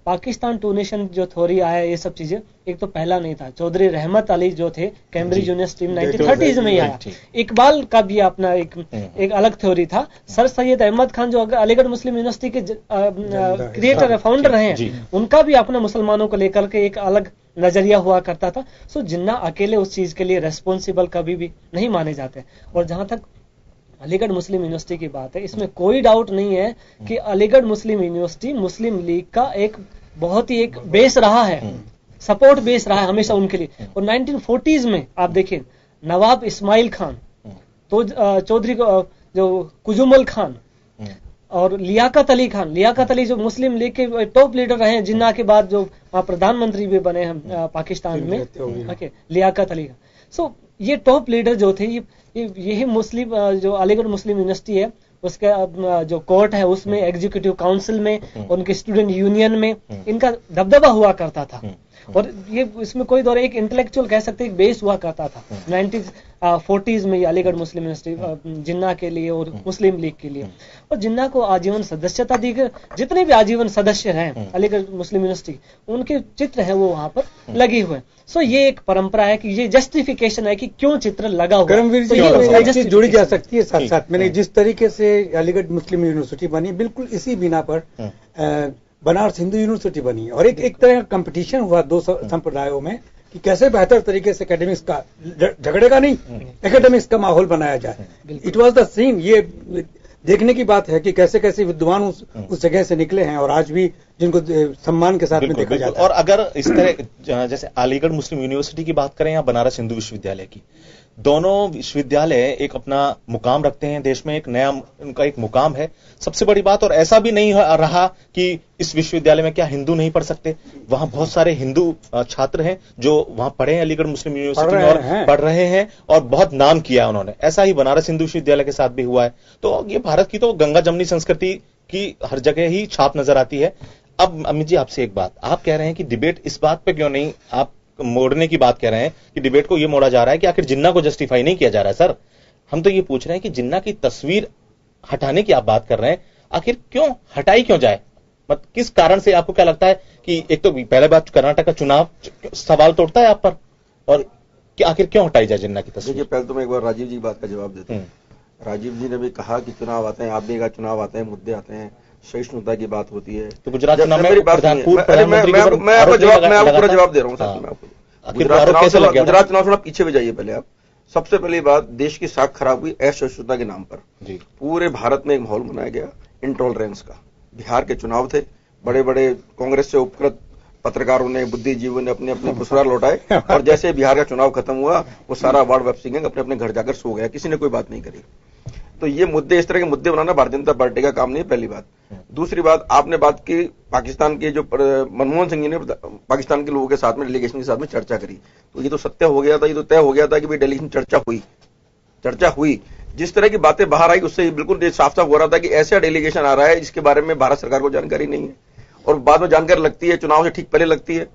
पाकिस्तान टू नेशन जो थ्योरी आया, ये सब चीजें, एक तो पहला नहीं था। चौधरी रहमत अली जो थे कैम्ब्रिज यूनिवर्सिटी में 1930s में ही आया। इकबाल का भी अपना एक अलग थ्योरी था। सर सैयद अहमद खान जो अलीगढ़ मुस्लिम यूनिवर्सिटी के क्रिएटर है, फाउंडर रहे हैं, उनका भी अपना मुसलमानों को लेकर के एक अलग नजरिया हुआ करता था। सो जिन्ना अकेले उस चीज के लिए रेस्पॉन्सिबल कभी भी नहीं माने जाते। और जहां तक अलीगढ़ मुस्लिम यूनिवर्सिटी की बात है, इसमें कोई डाउट नहीं है कि अलीगढ़ मुस्लिम यूनिवर्सिटी मुस्लिम लीग का एक बहुत ही एक बेस रहा है, सपोर्ट बेस रहा है हमेशा उनके लिए। और 1940s में आप देखिए, नवाब इस्माइल खान, तो चौधरी जो कुजुमल खान और लियाकत अली खान, लियाकत अली जो मुस्लिम लीग के टॉप लीडर रहे हैं, जिन्ना के बाद जो प्रधानमंत्री भी बने हैं पाकिस्तान में, लियाकत अली खान। सो ये टॉप लीडर जो थे, यही मुस्लिम जो अलीगढ़ मुस्लिम यूनिवर्सिटी है उसके जो कोर्ट है उसमें, एग्जीक्यूटिव काउंसिल में, उनके स्टूडेंट यूनियन में इनका दबदबा हुआ करता था। और ये इसमें कोई दौर एक इंटेलेक्चुअल कह सकते हैं बेस हुआ करता था 1940s में, ये अलीगढ़ मुस्लिम यूनिवर्सिटी जिन्ना के लिए और मुस्लिम लीग के लिए। और जिन्ना को आजीवन सदस्यता दी गई। जितने भी आजीवन सदस्य हैं अलीगढ़ मुस्लिम यूनिवर्सिटी, उनके चित्र है वो वहां पर लगे हुए। सो ये एक परंपरा है कि ये जस्टिफिकेशन है कि क्यों चित्र लगा हुआ। करमवीर जी, एक चीज जुड़ी जा सकती है साथ साथ। मैंने जिस तरीके से अलीगढ़ मुस्लिम यूनिवर्सिटी बनी, बिल्कुल इसी बिना पर बनारस हिंदू यूनिवर्सिटी बनी। और एक तरह का कंपटीशन हुआ दो संप्रदायों में कि कैसे बेहतर तरीके से एकेडमिक्स का, झगड़े का नहीं, एकेडमिक्स का माहौल बनाया जाए। It was the scene. ये देखने की बात है कि कैसे कैसे विद्वान उस जगह से निकले हैं और आज भी जिनको सम्मान के साथ में देखा जाता है। और अगर इस तरह जैसे अलीगढ़ मुस्लिम यूनिवर्सिटी की बात करें या बनारस हिंदू विश्वविद्यालय की, दोनों विश्वविद्यालय एक अपना मुकाम रखते हैं देश में, एक नया उनका एक मुकाम है। सबसे बड़ी बात, और ऐसा भी नहीं रहा कि इस विश्वविद्यालय में क्या हिंदू नहीं पढ़ सकते। वहां बहुत सारे हिंदू छात्र हैं जो वहां पढ़े हैं अलीगढ़ मुस्लिम यूनिवर्सिटी में और पढ़ रहे हैं और बहुत नाम किया है उन्होंने। ऐसा ही बनारस हिंदू विश्वविद्यालय के साथ भी हुआ है। तो ये भारत की तो गंगा जमनी संस्कृति की हर जगह ही छाप नजर आती है। अब अमित जी, आपसे एक बात, आप कह रहे हैं कि डिबेट इस बात पे क्यों नहीं, आप मोड़ने की बात कह रहे हैं कि डिबेट को ये मोड़ा जा रहा है कि आखिर जिन्ना को जस्टिफाई नहीं किया जा रहा है। सर, हम तो ये पूछ रहे हैं कि जिन्ना की तस्वीर हटाने की आप बात कर रहे हैं, आखिर क्यों हटाई क्यों जाए? मतलब किस कारण से? आपको क्या लगता है कि एक तो पहले बात कर्नाटक का चुनाव सवाल तोड़ता है आप पर, और कि आखिर क्यों हटाई जाए जिन्ना की तस्वीर? देखिए, पहले तो मैं एक बार राजीव जी की बात का जवाब देता हूँ। राजीव जी ने भी कहा कि चुनाव आते हैं, आप भी कहा चुनाव आते हैं, मुद्दे आते हैं, सहिष्णुता की बात होती है। तो गुजरात चुनाव में मैं आपको पूरा जवाब दे रहा हूँ सर। मैं आपको गुजरात चुनाव थोड़ा पीछे भी जाइए पहले आप। सबसे पहली बात, देश की साख खराब हुई असहिष्णुता के नाम पर। पूरे भारत में एक माहौल बनाया गया इंटॉलरेंस का। बिहार के चुनाव थे, बड़े बड़े कांग्रेस से उपकृत पत्रकारों ने, बुद्धिजीवियों ने अपने अपने ससुराल लौटाए और जैसे बिहार का चुनाव खत्म हुआ, वो सारा अवार्ड वेब सिंह अपने अपने घर जाकर सो गया, किसी ने कोई बात नहीं करी। तो ये मुद्दे, इस तरह के मुद्दे बनाना भारतीय जनता पार्टी का काम नहीं है, पहली बात। दूसरी बात, आपने बात की पाकिस्तान के जो मनमोहन सिंह जी ने पाकिस्तान के लोगों के साथ में, डेलीगेशन के साथ में चर्चा करी, तो ये तो सत्य हो गया था, ये तो तय हो गया था कि भाई डेलीगेशन चर्चा हुई। जिस तरह की बातें बाहर आई उससे बिल्कुल साफ साफ हो रहा था कि ऐसा डेलीगेशन आ रहा है जिसके बारे में भारत सरकार को जानकारी नहीं है, और बाद में जानकारी लगती है, चुनाव से ठीक पहले लगती है।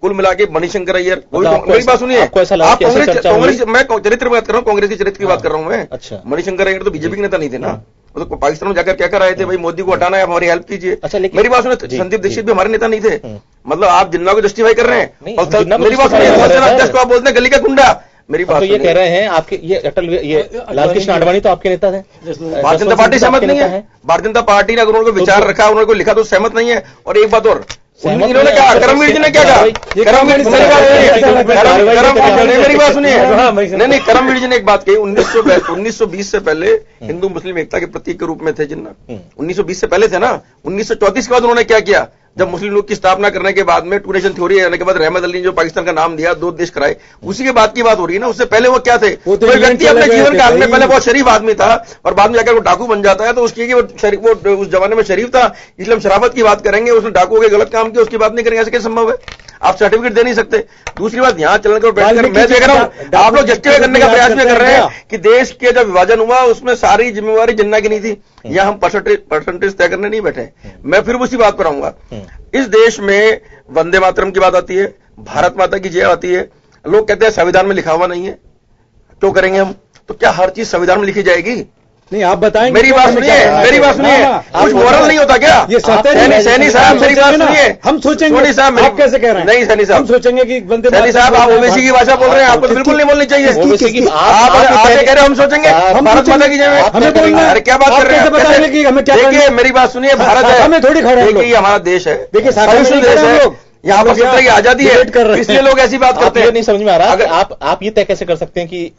कुल मिला के मणिशंकर अय्यर, मेरी बात सुनिए, आप कांग्रेस, मैं चरित्र बात कर रहा हूँ, कांग्रेस के चरित्र की बात कर रहा हूँ मैं। अच्छा, मणिशंकर अय्यर तो बीजेपी के नेता नहीं थे ना, वो तो पाकिस्तान में जाकर क्या कर रहे थे, भाई मोदी को हटाना है, हमारी हेल्प कीजिए। अच्छा, मेरी बात सुनिए, संदीप दीक्षित भी हमारे नेता नहीं थे, मतलब आप जिन्ना को जस्टिफाई कर रहे हैं। मेरी बात सुनिए, अध्यक्ष को आप बोलते हैं गली का गुंडा। मेरी बात, तो ये कह रहे हैं आपके ये अटल, ये लालकृष्ण आडवाणी तो आपके नेता थे, भारतीय जनता पार्टी सहमत नहीं है। भारतीय जनता पार्टी ने अगर उनको विचार रखा, उन्होंने लिखा तो सहमत नहीं है। और एक बात और, इन्होंने क्या, करमवीर जी ने क्या कहा, करमवीर जी, मेरी बात सुनिए, नहीं, करमवीर जी ने एक बात कही, 1920 से पहले हिंदू मुस्लिम एकता के प्रतीक के रूप में थे जिन्ना, 1920 से पहले थे ना। 1934 के बाद उन्होंने क्या किया, जब मुस्लिम लीग की स्थापना करने के बाद में, टू नेशन थ्योरी आने के बाद रहमत अली ने जो पाकिस्तान का नाम दिया, 2 देश कराए, उसी के बाद की बात हो रही है ना। उससे पहले वो क्या थे, कोई व्यक्ति अपने जीवन काल में पहले बहुत शरीफ आदमी था और बाद में जाकर वो डाकू बन जाता है, तो उसकी वो उस जमाने में शरीफ था, इसलिए हम शराफत की बात करेंगे, उसने डाकू के गलत काम किया, उसकी बात नहीं करेंगे, ऐसे कैसे संभव है? आप सर्टिफिकेट दे नहीं सकते। दूसरी बात, यहां चलने को बैठकर मैं देख रहा हूं, आप लोग जस्टिफाई करने का प्रयास भी कर रहे हैं कि देश के जब विभाजन हुआ उसमें सारी जिम्मेवारी जिन्ना की नहीं थी, या हम परसेंटेज तय करने नहीं बैठे। मैं फिर उसी बात पर आऊंगा, इस देश में वंदे मातरम की बात आती है, भारत माता की जय आती है, लोग कहते हैं संविधान में लिखा हुआ नहीं है, क्यों करेंगे हम? तो क्या हर चीज संविधान में लिखी जाएगी? नहीं, आप बताएंगे। मेरी बात सुनिए, कुछ मोरल नहीं होता क्या? ये सैनी साहब, मेरी बात सुनिए, हम सोचेंगे, सोनी साहब, आप कैसे कह रहे हैं? नहीं सैनी साहब, हम सोचेंगे कि वंदे मातरम, सैनी साहब आप ओबीसी की भाषा बोल रहे हैं, आपको बिल्कुल नहीं बोलनी चाहिए। आप कह रहे हैं हम सोचेंगे, भारत माता की जय, हमें बोलना, अरे क्या बात कर रहे हैं? देखिए मेरी बात सुनिए, भारत है, हमें थोड़ी खड़े, देखिए ये हमारा देश है, देखिए देश है, यहाँ पर सत्ता की आजादी है, इसलिए लोग ऐसी बात करते हैं। नहीं समझ में आ रहा, अगर आप ये तय कैसे कर सकते हैं कि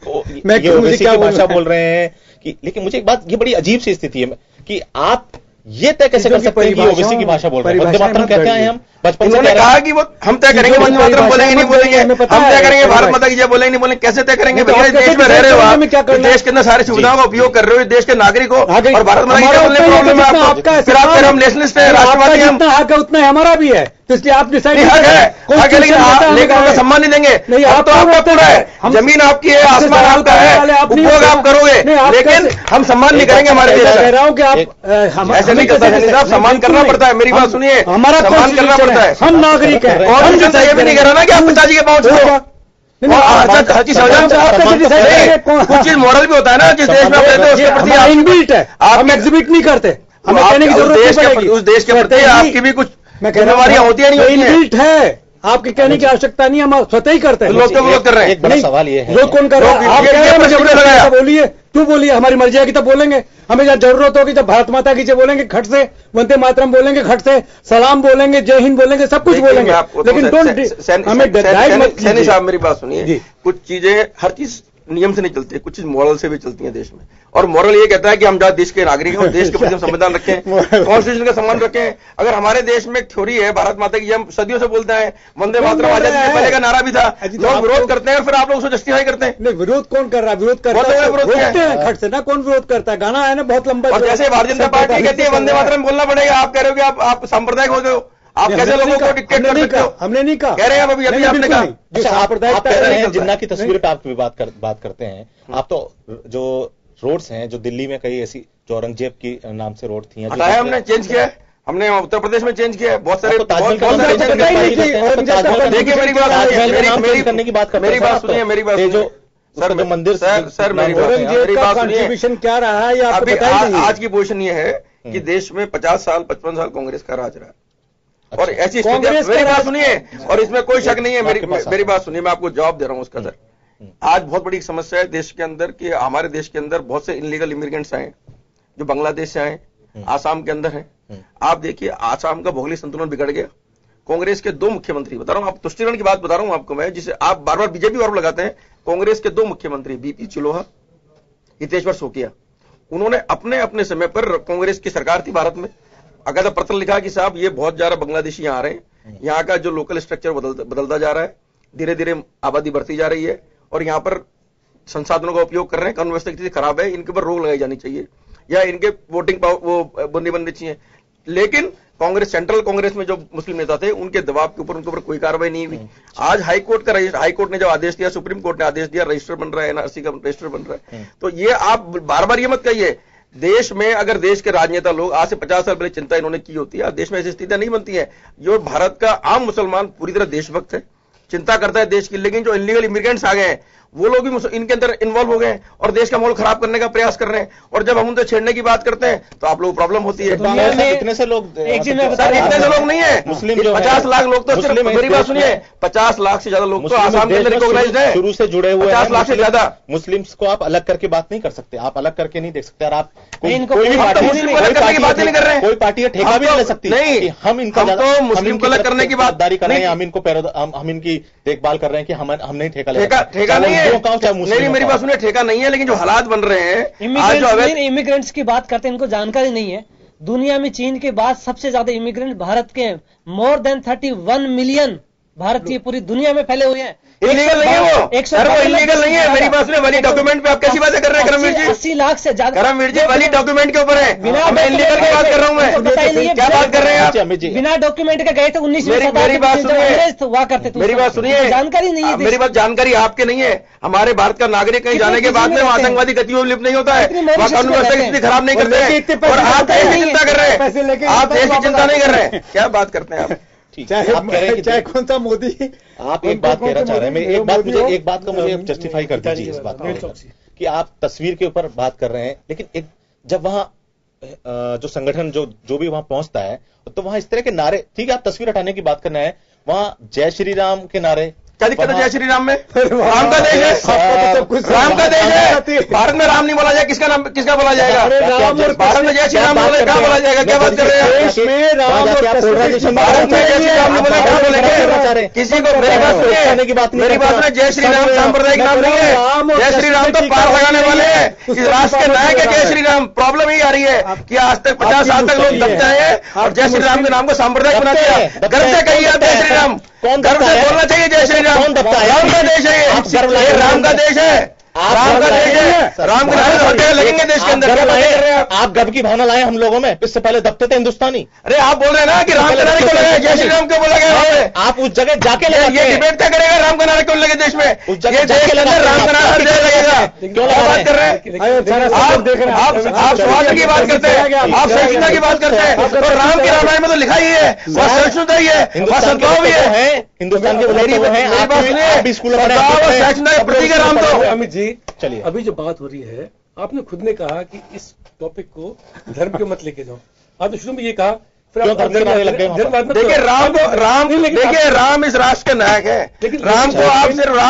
मैं ओबीसी की भाषा बोल रहे हैं कि, लेकिन मुझे एक बात, ये बड़ी अजीब सी स्थिति है कि आप ये तय कैसे कर सकते हैं कि ओबीसी की भाषा बोल रहे हैं? वंदे मातरम कहते हैं हम बचपन से, कहा कि वो हम तय करेंगे, वंदे मातरम बोलेंगे नहीं बोलेंगे, हम तय करेंगे भारत माता की जय बोलेंगे नहीं बोलेंगे, कैसे तय करेंगे? देश में रह रहे हो आप, देश के अंदर सारी सुविधाओं का उपयोग कर रहे हो, देश के नागरिक हो, और भारत माता की जय बोलने में प्रॉब्लम है आपको, फिर आप हम नेशनलिस्ट है, राष्ट्रवादी हम, हक है उतना हमारा भी है, तो इसलिए आप डिसाइड हक है, लेकिन उनका सम्मान नहीं देंगे। नहीं, आप तो आपका पूरा है, जमीन आपकी है, आसमान आपका है, उपयोग आप करोगे, लेकिन हम सम्मान नहीं करेंगे हमारे देश का। कह रहा हूं कि आप ऐसे नहीं कर सकते साहब, सम्मान करना पड़ता है। मेरी बात सुनिए, हमारा सम्मान करना पड़ता है, हम नागरिक हैं, और हम जनता ये भी नहीं कह रहा ना कि आप पिताजी के पांव छूओ, हर चीज कुछ चीज मॉरल भी होता है ना, जिस देश में आप रहते हो उसके प्रति इनबिल्ट है, हम एग्जिबिट नहीं करते, हमें कहने की जरूरत उस देश के प्रति आपकी भी कुछ जिम्मेवारियां होती है, नहीं इनबिल्ट है, आपके कहने की आवश्यकता नहीं, हम स्वतः ही करते हैं। लोग तो विरोध कर रहे हैं। एक बड़ा सवाल ये है, लोग कौन कर रहे हैं? आप कह रहे हैं मुझे लगाया, बोलिए, क्यों बोलिए, हमारी मर्जी आएगी तब बोलेंगे, हमें जब जरूरत होगी, जब भारत माता की जय बोलेंगे खट से, वंदे मातरम बोलेंगे खट से, सलाम बोलेंगे, जय हिंद बोलेंगे, सब कुछ बोलेंगे, लेकिन डोंट हमें। सैनी साहब मेरी बात सुनिए, कुछ चीजें, हर चीज नियम से नहीं चलती है, कुछ चीज मॉरल से भी चलती है देश में, और मॉरल ये कहता है कि हम देश के नागरिक हैं और देश के प्रति हम संविधान रखें, कॉन्स्टिट्यूशन का सम्मान रखें। अगर हमारे देश में एक थ्योरी है भारत माता की, हम सदियों से बोलते हैं, वंदे मातरम आजादी से पहले का नारा भी था, लोग विरोध करते हैं और फिर आप लोग उसको जस्टिफाई करते हैं। नहीं, विरोध कौन कर रहा है? विरोध करते हैं खट से ना, कौन विरोध करता है? गाना है ना बहुत लंबा, और जैसे भारतीय जनता पार्टी कहती है वंदे मातरम बोलना पड़ेगा, आप कह रहे हो कि आप सांप्रदायिक हो गए हो, आप कैसे लोगों को डिक्टेट कर सकते हो? हमने नहीं कहा, कह रहे हैं अभी आपने कहा। अच्छा, आप कह रहे हैं जिन्ना की तस्वीर पे आप बात करते हैं, आप तो जो रोड्स हैं, जो दिल्ली में कई ऐसी जो औरंगजेब की नाम से रोड थी, हटाया हमने, चेंज किया है, हमने उत्तर प्रदेश में चेंज किया है, बहुत सारे देखिए मेरी बात सुनिए, मेरी बात जो सर मंदिर, सर मेरी बात सुनिए, क्या रहा है अभी आज की पोजीशन ये है कि देश में 50 साल 55 साल कांग्रेस का राज रहा, और ऐसी स्थिति, मेरी बात सुनिए, और इसमें कोई शक नहीं है, मेरी बात सुनिए, मैं आपको जवाब दे रहा हूं उसका। सर आज बहुत बड़ी समस्या है देश के अंदर कि हमारे देश के अंदर बहुत से इनलीगल इमिग्रेंट्स आए, जो बांग्लादेश से आए, आसाम के अंदर है। आप देखिए आसाम का भौगोलिक संतुलन बिगड़ गया, कांग्रेस के 2 मुख्यमंत्री, बता रहा हूं, आप तुष्टिकरण की बात बता रहा हूं आपको मैं, जिसे आप बार बार बीजेपी आरोप लगाते हैं, कांग्रेस के 2 मुख्यमंत्री बीपी चिलोहा, हितेश्वर शोकिया, उन्होंने अपने अपने समय पर, कांग्रेस की सरकार थी भारत में, अगर पत्र लिखा कि साहब ये बहुत ज्यादा बांग्लादेशी यहाँ आ रहे हैं, यहाँ का जो लोकल स्ट्रक्चर बदलता जा रहा है, धीरे धीरे आबादी बढ़ती जा रही है, और यहाँ पर संसाधनों का उपयोग कर रहे हैं, कानून व्यवस्था की स्थिति खराब है, इनके ऊपर रोक लगाई जानी चाहिए या इनके वोटिंग वो बंदी बननी चाहिए। लेकिन कांग्रेस, सेंट्रल कांग्रेस में जो मुस्लिम नेता थे, उनके दबाव के ऊपर उनके ऊपर कोई कार्रवाई नहीं हुई। आज हाईकोर्ट ने जब आदेश दिया, सुप्रीम कोर्ट ने आदेश दिया, रजिस्टर बन रहा है, एनआरसी का रजिस्टर बन रहा है। तो ये आप बार बार ये मत कहिए, देश में अगर देश के राजनेता लोग आज से 50 साल पहले चिंता इन्होंने की होती है, देश में ऐसी स्थितियां नहीं बनती है। जो भारत का आम मुसलमान पूरी तरह देशभक्त है, चिंता करता है देश की, लेकिन जो इलीगल इमिग्रेंट्स आ गए हैं वो लोग भी इनके अंदर इन्वॉल्व हो गए हैं और देश का माहौल खराब करने का प्रयास कर रहे हैं। और जब हम उनसे छेड़ने की बात करते हैं तो आप लोग प्रॉब्लम होती है। इतने से लोग इतने से लोग नहीं है, मुस्लिम 50 लाख लोग तो सिर्फ, मेरी बात सुनिए, 50 लाख से ज्यादा लोग तो आसाम के अंदर रिकॉग्नाइज्ड है, शुरू से जुड़े हुए 50 लाख से ज्यादा। मुस्लिम्स को आप अलग करके बात नहीं कर सकते, आप अलग करके नहीं देख सकते। और आप कोई पार्टी ठेका भी नहीं ले सकती। नहीं, हम इनका मुस्लिम को अलग करने की बात कर रहे हैं, हम इनकी देखभाल कर रहे हैं कि हम नहीं ठेका नहीं है। नहीं, मेरी बात सुनिए, ठेका नहीं है, लेकिन जो हालात बन रहे हैं, इमिग्रेंट्स की बात करते हैं, इनको जानकारी नहीं है। दुनिया में चीन के बाद सबसे ज्यादा इमिग्रेंट भारत के हैं, मोर देन 31 मिलियन भारतीय पूरी दुनिया में फैले हुए हैं। इलीगल नहीं है वो, वो इलीगल नहीं है। मेरी बात सुनिए, वली डॉक्यूमेंट पे आप कैसी बातें कर रहे हैं करमवीर जी? 80 लाख से ज्यादा करमवीर जी वली डॉक्यूमेंट के ऊपर है, मैं इलीगल की बात कर रहा हूँ। मैं क्या बात कर रहे हैं आप? बिना डॉक्यूमेंट के गए थे 1900 मेरी बात सुनिए, हुआ करते थे। मेरी बात सुनिए, जानकारी नहीं है। मेरी बात, जानकारी आपके नहीं है। हमारे भारत का नागरिक कहीं जाने के बाद में आतंकवादी गतिविधियों में लिप्त नहीं होता है, वहाँ कानून व्यवस्था की स्थिति खराब नहीं करते हैं। और आप देश की चिंता कर रहे हैं, आप देश की चिंता नहीं कर रहे हैं। क्या बात करते हैं आप? चाहे कौन सा मोदी, आप एक बात कहना चाह रहे हैं, एक बात को मुझे जस्टिफाई कर दीजिए इस बात को कि आप तस्वीर के ऊपर बात कर रहे हैं, लेकिन एक जब वहां जो संगठन जो भी वहां पहुंचता है तो वहां इस तरह के नारे, ठीक है आप तस्वीर हटाने की बात करना है, वहां जय श्री राम के नारे, क्या दिक्कत है जय श्री राम में? राम का देश है, राम का देश है। भारत में राम नहीं बोला जाए, किसका बोला जाएगा? भारत में जय श्री राम बोले क्या बोला जाएगा? क्या बात कर रहे हैं? देश में राम भारत में जय श्री राम बोले क्या बोलेंगे? किसी को मेरी बात सुनिए, मेरी बात सुनिए, जय श्री राम सांप्रदायिक नाम नहीं है। जय श्री राम तो पार लगाने वाले हैं, इस राष्ट्र के नायक है जय श्री राम। प्रॉब्लम ही आ रही है कि आज तक 50 साल तक लोग दबते हैं और जय श्री राम के नाम को सांप्रदायिक बना दिया। गर्व से कहिए आप जय श्री राम, गर्व से बोलना चाहिए जय श्री राम। राम का देश है ये, राम का देश है, राम का देश है। राम के नारे हर जगह लगेंगे देश के अंदर। आप गर्व की भावना लाए, हम लोगों में इससे पहले दबते थे हिंदुस्तानी। अरे आप बोल रहे हैं ना कि राम के नारे क्यों लगे, जय श्री राम क्यों बोला गया? आप उस जगह जाके ये डिबेट क्या करेगा, राम का नारा क्यों लगे देश में? ये देश के अंदर राम का नारा हर जगह लगेगा। क्यों बात कर रहे हैं आप? स्वास्थ्य की बात करते हैं, आप सहिष्णुता की बात करते हैं, और राम के रामायण में तो लिखा ही है, वह सहिष्णुता ही है, वह सद्भाव भी है। हिंदुस्तान के प्रतीक है राम। तो अमित जी चलिए, अभी जो बात हो रही है, आपने खुद ने कहा कि इस टॉपिक को धर्म के मत लेके जाओ। आपने शुरू में ये कहा, फिर आप देखिए राम इस राष्ट्र के नायक है, लेकिन राम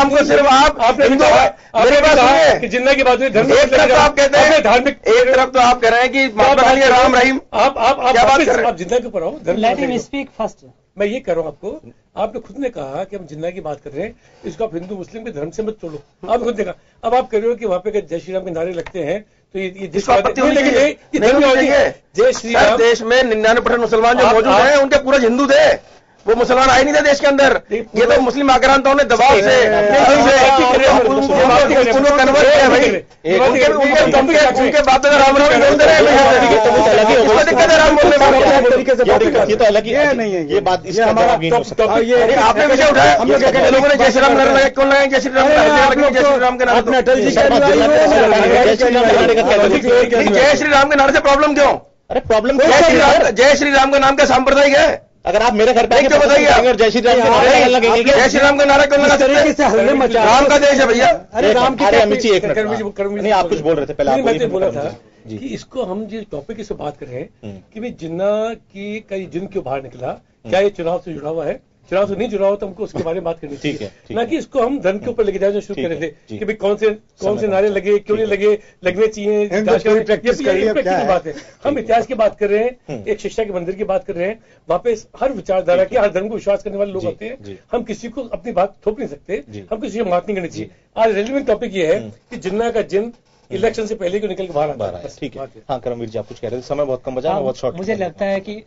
को सिर्फ आप मेरे पास कि जिन्ना की बात हुई धर्म, एक तरफ आप कहते हैं धार्मिक, एक तरफ तो आप कह रहे हैं कि राम रहीम, आप क्या बात कर रहे हैं? आप जिन्ना के ऊपर आओ, धर्म स्पीक फर्स्ट। मैं ये कह रहा हूं आपको, आपने खुद ने कहा कि हम जिन्ना की बात कर रहे हैं, इसको आप हिंदू मुस्लिम के धर्म से मत छोड़ो। आप खुद ने कहा, अब आप कह रहे हो कि वहां पे जय श्री राम के नारे लगते हैं तो ये जय श्री राम। देश में 99% मुसलमान जो मौजूद हैं उनके पूरे हिंदू थे, वो मुसलमान आए नहीं थे देश के अंदर। ये तो मुस्लिम आक्रांताओं ने दबाव से कन्वर्ट किया भाई, उनके बाप दादा राम राम बोलते रहे। दिक्कत है राम बोलने में, ये तो अलग ही नहीं है ये बात। आपने विषय उठाया, लोगों ने जय श्री राम नारे कौन लगाए? जय श्री राम, जय श्री राम के नारे, अटल जी जय श्री राम के नारे से प्रॉब्लम क्यों? अरे प्रॉब्लम जय श्री राम का नाम क्या सांप्रदायिक है? अगर आप मेरे घर पे आके बताइए जय श्री राम के नारे लगेंगे, जय श्री राम का नारा क्यों लगा तरीके से हल्ले मचा? राम का देश है भैया। अरे राम की अमित जी एक मिनट, नहीं आप कुछ बोल रहे थे पहले, आप मैंने बोला था कि इसको हम जो टॉपिक इस बात कर रहे हैं कि भाई जिन्ना की का जिन क्यों बाहर निकला, क्या ये चुनाव से जुड़ा हुआ है? चुनाव से नहीं जुड़ा हुआ तो हमको उसके बारे में बात करनी चाहिए, ना कि इसको हम धर्म के ऊपर लेके जाए जो शुरू कर रहे थे कि भाई कौन से नारे लगे, क्यों नहीं लगे, लगने चाहिए। प्रैक्टिकल बात है, हम इतिहास की बात कर रहे हैं, एक शिक्षा के मंदिर की बात कर रहे हैं, वहाँ पे हर विचारधारा के, हर धर्म को विश्वास करने वाले लोग होते हैं। हम किसी को अपनी बात थोप नहीं सकते, हम किसी को मात नहीं करनी चाहिए। आज रेलिवेंट टॉपिक ये है कि जिन्ना का जिन इलेक्शन से पहले क्यों निकल के बाहर आता है। ठीक है, हाँ करमवीर जी आप कुछ कह रहे थे, समय बहुत कम बचा, बहुत शॉर्ट। मुझे लगता है कि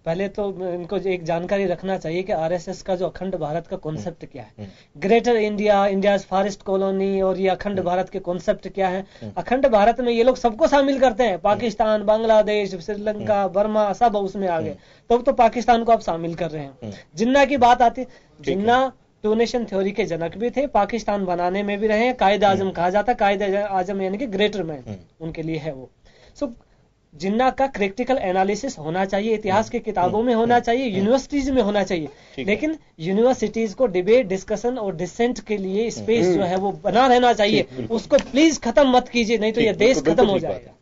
पहले तो इनको एक जानकारी रखना चाहिए कि आरएसएस का जो अखंड भारत का कॉन्सेप्ट क्या है, greater India, India's forest colony, और ये अखंड भारत के कॉन्सेप्ट क्या है। अखंड भारत में ये लोग सबको शामिल करते हैं, पाकिस्तान, बांग्लादेश, श्रीलंका, बर्मा, सब उसमें आ गए, तब तो पाकिस्तान को आप शामिल कर रहे हैं। जिन्ना की बात आती, जिन्ना टू नेशन थ्योरी के जनक भी थे, पाकिस्तान बनाने में भी रहे हैं, कायद आजम कहा जाता, कायद आजम यानी कि ग्रेटर मैन उनके लिए है वो। सो जिन्ना का क्रिटिकल एनालिसिस होना चाहिए, इतिहास की किताबों में होना चाहिए, यूनिवर्सिटीज में होना चाहिए, लेकिन यूनिवर्सिटीज को डिबेट, डिस्कशन और डिसेंट के लिए स्पेस जो है वो बना रहना चाहिए। उसको प्लीज खत्म मत कीजिए, नहीं तो ये देश खत्म हो जाएगा।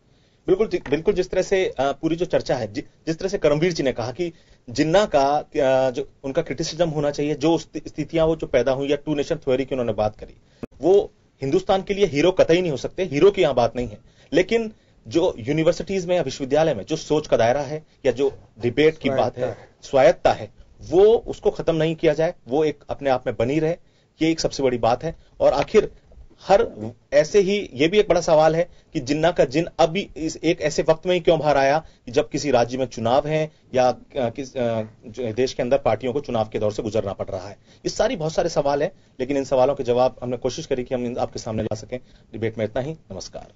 बिल्कुल जिस तरह से पूरी जो चर्चा है, जिस तरह से करमवीर जी ने कहा कि जिन्ना का जो उनका क्रिटिसिज्म होना चाहिए, जो स्थितियां वो जो पैदा हुई, या टू नेशन थ्योरी की उन्होंने बात करी, वो हिंदुस्तान के लिए हीरो कतई नहीं हो सकते, हीरो की यहां बात नहीं है। लेकिन जो यूनिवर्सिटीज में या विश्वविद्यालय में जो सोच का दायरा है, या जो डिबेट की बात है, स्वायत्ता है, वो उसको खत्म नहीं किया जाए, वो एक अपने आप में बनी रहे, ये एक सबसे बड़ी बात है। और आखिर हर ऐसे ही ये भी एक बड़ा सवाल है कि जिन्ना का जिन अभी इस एक ऐसे वक्त में ही क्यों बाहर आया कि जब किसी राज्य में चुनाव है, या किस देश के अंदर पार्टियों को चुनाव के दौर से गुजरना पड़ रहा है। इस सारी बहुत सारे सवाल हैं, लेकिन इन सवालों के जवाब हमने कोशिश करी कि हम आपके सामने ला सकें। डिबेट में इतना ही। नमस्कार।